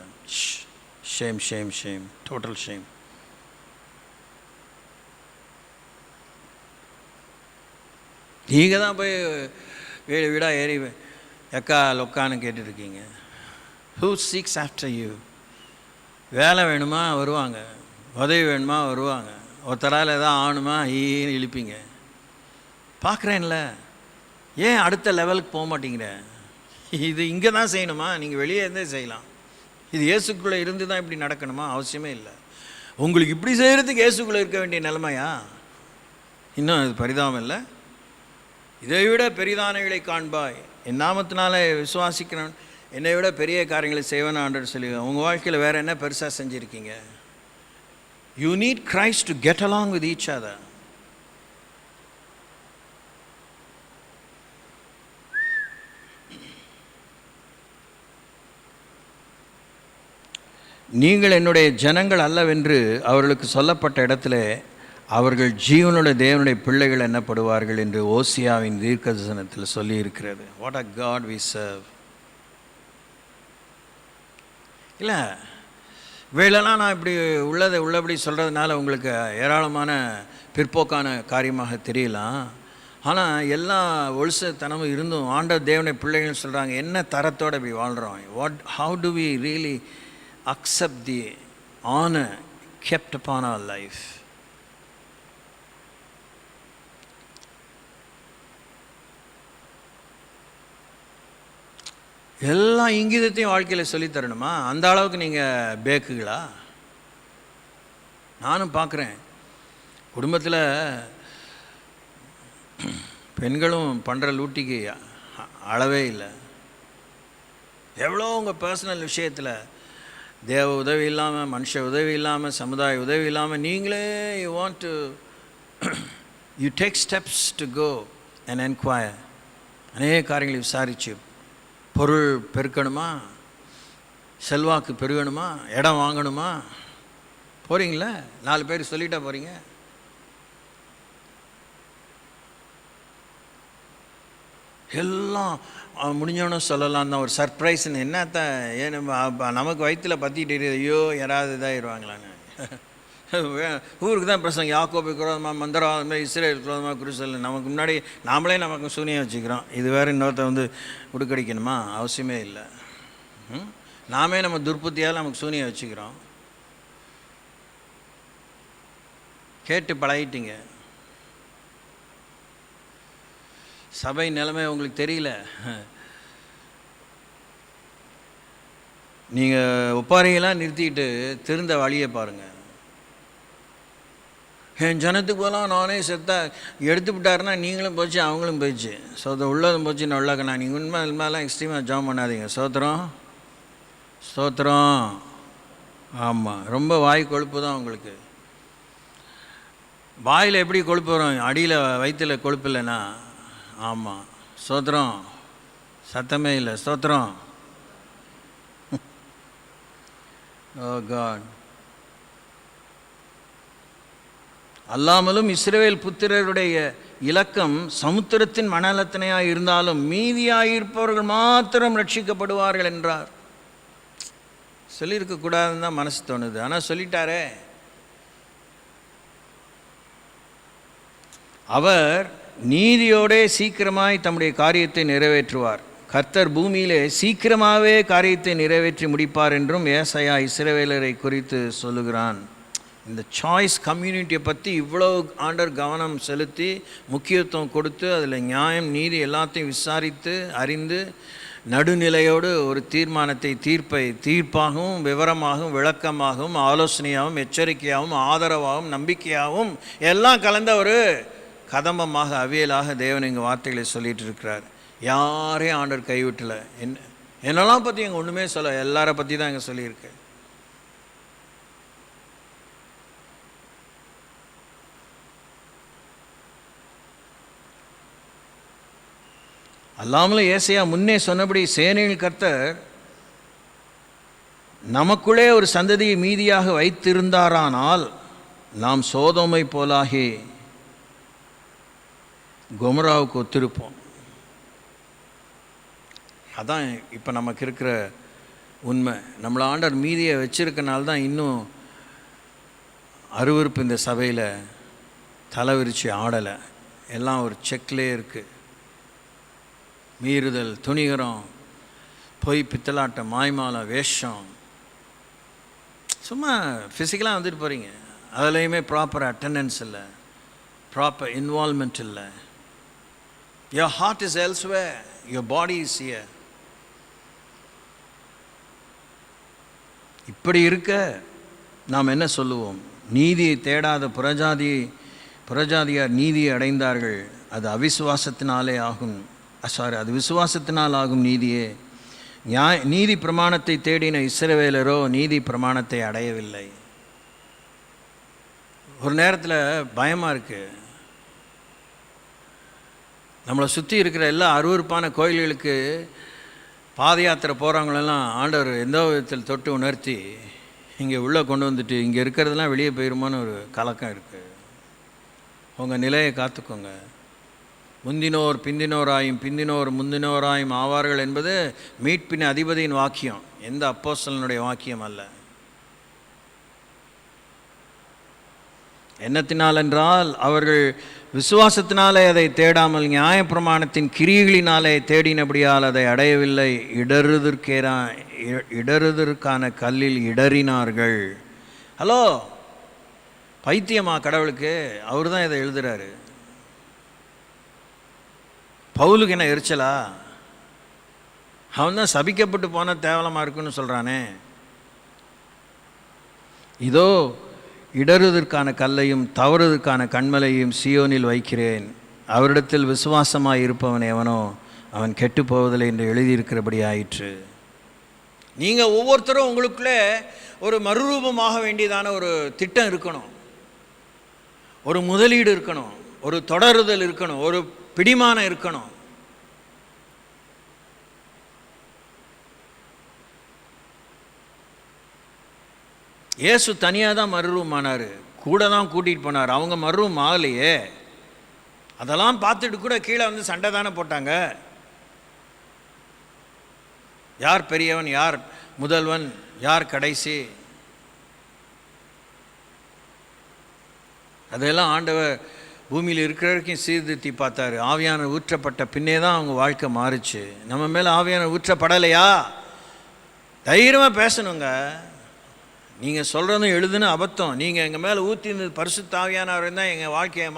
shame, total shame. நீங்கள் தான் போய் வீடு வீடாக ஏறி எக்கா லொக்கான்னு கேட்டுருக்கீங்க. who seeks after you? வேலை வேணுமா வருவாங்க, உதவி வேணுமா வருவாங்க, ஒருத்தரால் எதாவது ஆகணுமா ஈன்னு இழுப்பீங்க. பார்க்குறேன்ல, ஏன் அடுத்த லெவலுக்கு போக மாட்டேங்கிற? இது இங்கே தான் செய்யணுமா? நீங்கள் வெளியே இருந்தே செய்யலாம். இது இயேசுக்குள்ளே இருந்து தான் இப்படி நடக்கணுமா? அவசியமே இல்லை. உங்களுக்கு இப்படி செய்கிறதுக்கு இயேசுக்குள்ளே இருக்க வேண்டிய நிலைமையா? இன்னும் அது பரிதாபம் இல்லை. இதை விட பெரிதானங்களை காண்பாய், என் நாமத்தினால விசுவாசிக்கிறவன் என்னை விட பெரிய காரியங்களை செய்வேன் ஆண்டவர் சொல்லி. உங்கள் வாழ்க்கையில் வேறு என்ன பெருசாக செஞ்சுருக்கீங்க? You need Christ to get along with each other. நீங்கள் என்னுடைய ஜனங்கள் அல்லவென்று அவர்களுக்கு சொல்லப்பட்ட இடத்துல அவர்கள் ஜீவனுடைய தேவனுடைய பிள்ளைகள் என்னப்படுவார்கள் என்று ஓசியாவின் தீர்க்கதரிசனத்தில் சொல்லி இருக்கிறது. What a God we serve. இல்லை வேலைலாம் நான் இப்படி உள்ளபடி சொல்கிறதுனால உங்களுக்கு ஏராளமான பிற்போக்கான காரியமாக தெரியலாம். ஆனால் எல்லா ஒழுசத்தனமும் இருந்தும் ஆண்டவர் தேவனுடைய பிள்ளைகள் சொல்கிறாங்க, என்ன தரத்தோடு இப்படி வாழ்கிறோம்? How do we really accept the honor kept upon our life? எல்லா இங்கிதத்தையும் வாழ்க்கையில் சொல்லித்தரணுமா? அந்த அளவுக்கு நீங்கள் பேக்குகளா? நானும் பார்க்குறேன் குடும்பத்தில் பெண்களும் பண்ணுற லூட்டிக்கு அளவே இல்லை. எவ்வளோ உங்கள் பர்சனல் விஷயத்தில் தேவ உதவி இல்லாமல், மனுஷ உதவி இல்லாமல், சமுதாய உதவி இல்லாமல் நீங்களே you want to you take steps to go and enquire. அநேக காரியங்களை விசாரிச்சு, பொருள் பெருக்கணுமா, செல்வாக்கு பெருகணுமா, இடம் வாங்கணுமா, போகிறீங்களா? 4 பேர் சொல்லிட்டா போகிறீங்க. எல்லாம் முடிஞ்சோன்னு சொல்லலாம் தான். ஒரு சர்ப்ரைஸ்ன்னு என்னத்த ஏன் நமக்கு வயிற்றில் பற்றிட்டு இருக்குது, ஐயோ யாராவது இதாகிடுவாங்களான்னு. ஊருக்கு தான் பிரசங்க, யாக்கோபு குரோதமாக, மந்திரவாதமாக, இஸ்ரேல் குரோதமாக, குருசல். நமக்கு முன்னாடி நாமளே நமக்கு சூனியம் வச்சுக்கிறோம். இது வேறு இன்னொருத்த வந்து உடுக்கடிக்கணுமா? அவசியமே இல்லை. நாமே நம்ம துர்புத்தியால் நமக்கு சூனியம் வச்சுக்கிறோம். கேட்டு பழகிட்டீங்க. சபை நிலைமை உங்களுக்கு தெரியல. நீங்கள் ஒப்பாரிகளாம் நிறுத்திட்டு திருந்த வழியை பாருங்கள். என் ஜனத்துக்கு போகலாம் நானே செத்தா எடுத்து விட்டாருன்னா நீங்களும் போச்சு அவங்களும் போயிடுச்சு. சோத்திரம் உள்ளதும் போச்சு நான் உள்ளக்கண்ணா. நீங்கள் உண்மை இனிமேலாம் எக்ஸ்ட்ரீமாக ஜாம் பண்ணாதீங்க. சோத்திரம் ஸ்தோத்திரம். ஆமாம், ரொம்ப வாய் கொழுப்பு தான் உங்களுக்கு. வாயில் எப்படி கொழுப்பு வரும்? அடியில் வயிற்றில் கொழுப்பு இல்லைண்ணா. ஆமாம், ஸ்தோத்திரம். சத்தமே இல்லை. ஸ்தோத்திரம். ஓ காட். அல்லாமலும் இஸ்ரவேல் புத்திரருடைய இலக்கம் சமுத்திரத்தின் மணலத்தனையாக இருந்தாலும் மீதியாயிருப்பவர்கள் மாத்திரம் ரட்சிக்கப்படுவார்கள் என்றார். சொல்லியிருக்கக்கூடாதுன்னு தான் மனசு தோணுது, ஆனால் சொல்லிட்டாரே. அவர் நீதியோடே சீக்கிரமாய் தம்முடைய காரியத்தை நிறைவேற்றுவார். கர்த்தர் பூமியிலே சீக்கிரமாகவே காரியத்தை நிறைவேற்றி முடிப்பார் என்றும் ஏசாயா இஸ்ரவேலரை குறித்து சொல்லுகிறான். இந்த சாய்ஸ் கம்யூனிட்டியை பற்றி இவ்வளோ ஆண்டர் கவனம் செலுத்தி முக்கியத்துவம் கொடுத்து அதில் நியாயம் நீதி எல்லாத்தையும் விசாரித்து அறிந்து நடுநிலையோடு ஒரு தீர்மானத்தை தீர்ப்பாகவும் விவரமாகவும் விளக்கமாகவும் ஆலோசனையாகவும் எச்சரிக்கையாகவும் ஆதரவாகவும் நம்பிக்கையாகவும் எல்லாம் கலந்த ஒரு கதம்பமாக அவியலாக தேவன் எங்கள் வார்த்தைகளை சொல்லிகிட்டு இருக்கிறார். யாரையும் ஆண்டர் கைவிட்டலை. என்னெல்லாம் பற்றி எங்கள் ஒன்றுமே சொல்ல, எல்லாரை பற்றி தான் எங்கள் சொல்லியிருக்கு. அல்லாமலும் ஏசையா முன்னே சொன்னபடி சேனையின் கர்த்தர் நமக்குள்ளே ஒரு சந்ததியை மீதியாக வைத்திருந்தாரானால் நாம் சோதோமை போலாகி கொமராவுக்கு ஒத்திருப்போம். அதான் இப்போ நமக்கு இருக்கிற உண்மை. நம்மளை ஆண்டர் மீதியை வச்சிருக்கனால தான் இன்னும் அருவருப்பு இந்த சபையில் தலைவிரிச்சு ஆடலை. எல்லாம் ஒரு செக்லே இருக்குது. மீறுதல், துணிகரம், பொய், பித்தலாட்டம், மாய்மாலம், வேஷம். சும்மா ஃபிசிக்கலாக வந்துட்டு போகிறீங்க, அதுலேயுமே ப்ராப்பர் அட்டெண்டன்ஸ் இல்லை, ப்ராப்பர் இன்வால்மெண்ட் இல்லை. your heart is elsewhere, your body is here. இப்படி இருக்க நாம் என்ன சொல்லுவோம்? நீதியை தேடாத புறஜாதியார் நீதியை அடைந்தார்கள், அது அவிசுவாசத்தினாலே ஆகும். அது விசுவாசத்தினால் ஆகும் நீதியே. நீதி பிரமாணத்தை தேடின இஸ்ரவேலரோ நீதி பிரமாணத்தை அடையவில்லை. ஒரு நேரத்தில் பயமாக இருக்குது. நம்மளை சுற்றி இருக்கிற எல்லா அருவருப்பான கோயில்களுக்கு பாத யாத்திரை போகிறவங்களெல்லாம் ஆண்டவர் எந்த விதத்தில் தொட்டு உணர்த்தி இங்கே உள்ளே கொண்டு வந்துட்டு இங்கே இருக்கிறதெல்லாம் வெளியே போயிருமான்னு ஒரு கலக்கம் இருக்குது. உங்கள் நிலையை காத்துக்கோங்க. முந்தினோர் பிந்தினோராயும் பிந்தினோர் முந்தினோராயும் ஆவார்கள் என்பது மீட்பின் அதிபதியின் வாக்கியம், எந்த அப்போஸ்தலனுடைய வாக்கியம் அல்ல. என்னத்தினால் என்றால் அவர்கள் விசுவாசத்தினாலே அதை தேடாமல் நியாயப்பிரமாணத்தின் கிரியைகளினாலே தேடினபடியால் அதை அடையவில்லை. இடறுதற்கான கல்லில் இடறினார்கள். ஹலோ, பைத்தியமா கடவுளுக்கு? அவர் தான் இதை எழுதுகிறாரு. பவுலுக்கு என்ன எரிச்சலா? அவன் தான் சபிக்கப்பட்டு போனால் தேவலமாக இருக்குன்னு சொல்கிறானே. இதோ இடறுவதற்கான கல்லையும் தவறுவதற்கான கண்மலையும் சியோனில் வைக்கிறேன், அவரிடத்தில் விசுவாசமாக இருப்பவன் எவனோ அவன் கெட்டு போவதில்லை என்று எழுதியிருக்கிறபடி ஆயிற்று. நீங்கள் ஒவ்வொருத்தரும் உங்களுக்குள்ளே ஒரு மறுரூபமாக வேண்டியதான ஒரு திட்டம் இருக்கணும், ஒரு முதலீடு இருக்கணும், ஒரு தொடருதல் இருக்கணும், ஒரு பிடிமானம் இருக்கணும். இயேசு தனியாக தான் மறுரூபம் ஆனார், கூட தான் கூட்டிகிட்டு போனார். அவங்க மறுரூபம் ஆகலையே. அதெல்லாம் பார்த்துட்டு கூட கீழே வந்து சண்டை தானே போட்டாங்க. யார் பெரியவன், யார் முதல்வன், யார் கடைசி, அதெல்லாம் ஆண்டவர் பூமியில் இருக்கிற வரைக்கும் சீர்திருத்தி பார்த்தாரு. ஆவியான ஊற்றப்பட்ட பின்னே தான் அவங்க வாழ்க்கை மாறுச்சு. நம்ம மேலே ஆவியான ஊற்றப்படலையா? தைரியமாக பேசணுங்க. நீங்கள் சொல்கிறதும் எழுதுன்னு அபத்தம். நீங்கள் எங்கள் மேலே ஊற்றினது பரிசுத்த ஆவியானவர் தான் எங்கள் வாழ்க்கையை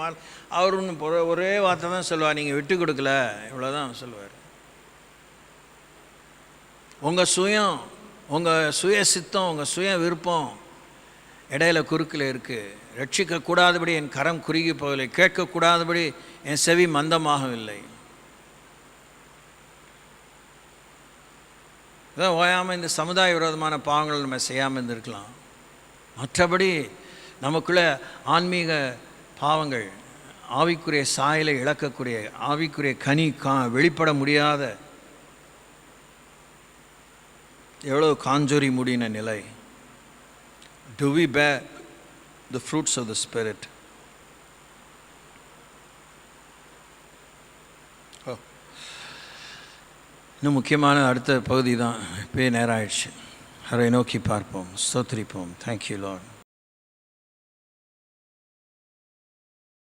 அவர் ஒன்று ஒரே வார்த்தை தான் சொல்லுவார், நீங்கள் விட்டு கொடுக்கல, இவ்வளோதான் சொல்லுவார். உங்கள் சுயம், உங்கள் சுய சித்தம், உங்கள் சுய விருப்பம் இடையில குறுக்கில் இருக்குது. ரட்சிக்கக்கூடாதபடி என் கரம் குறுகி போகவில்லை, கேட்கக்கூடாதபடி என் செவி மந்தமாகவில்லை. இதான் ஓயாமல் இந்த சமுதாய விரோதமான பாவங்கள் நம்ம செய்யாமல் இருந்திருக்கலாம். மற்றபடி நமக்குள்ள ஆன்மீக பாவங்கள், ஆவிக்குரிய சாயலை இழக்கக்கூடிய, ஆவிக்குரிய கனி வெளிப்பட முடியாத எவ்வளோ காஞ்சொறி முடின நிலை. Do we bear the fruits of the Spirit? இன்னும் முக்கியமான அடுத்த பகுதி தான். இப்போயே நேரம் ஆயிடுச்சு. அவரை நோக்கி பார்ப்போம், ஸ்தோத்திரிப்போம். Thank you Lord.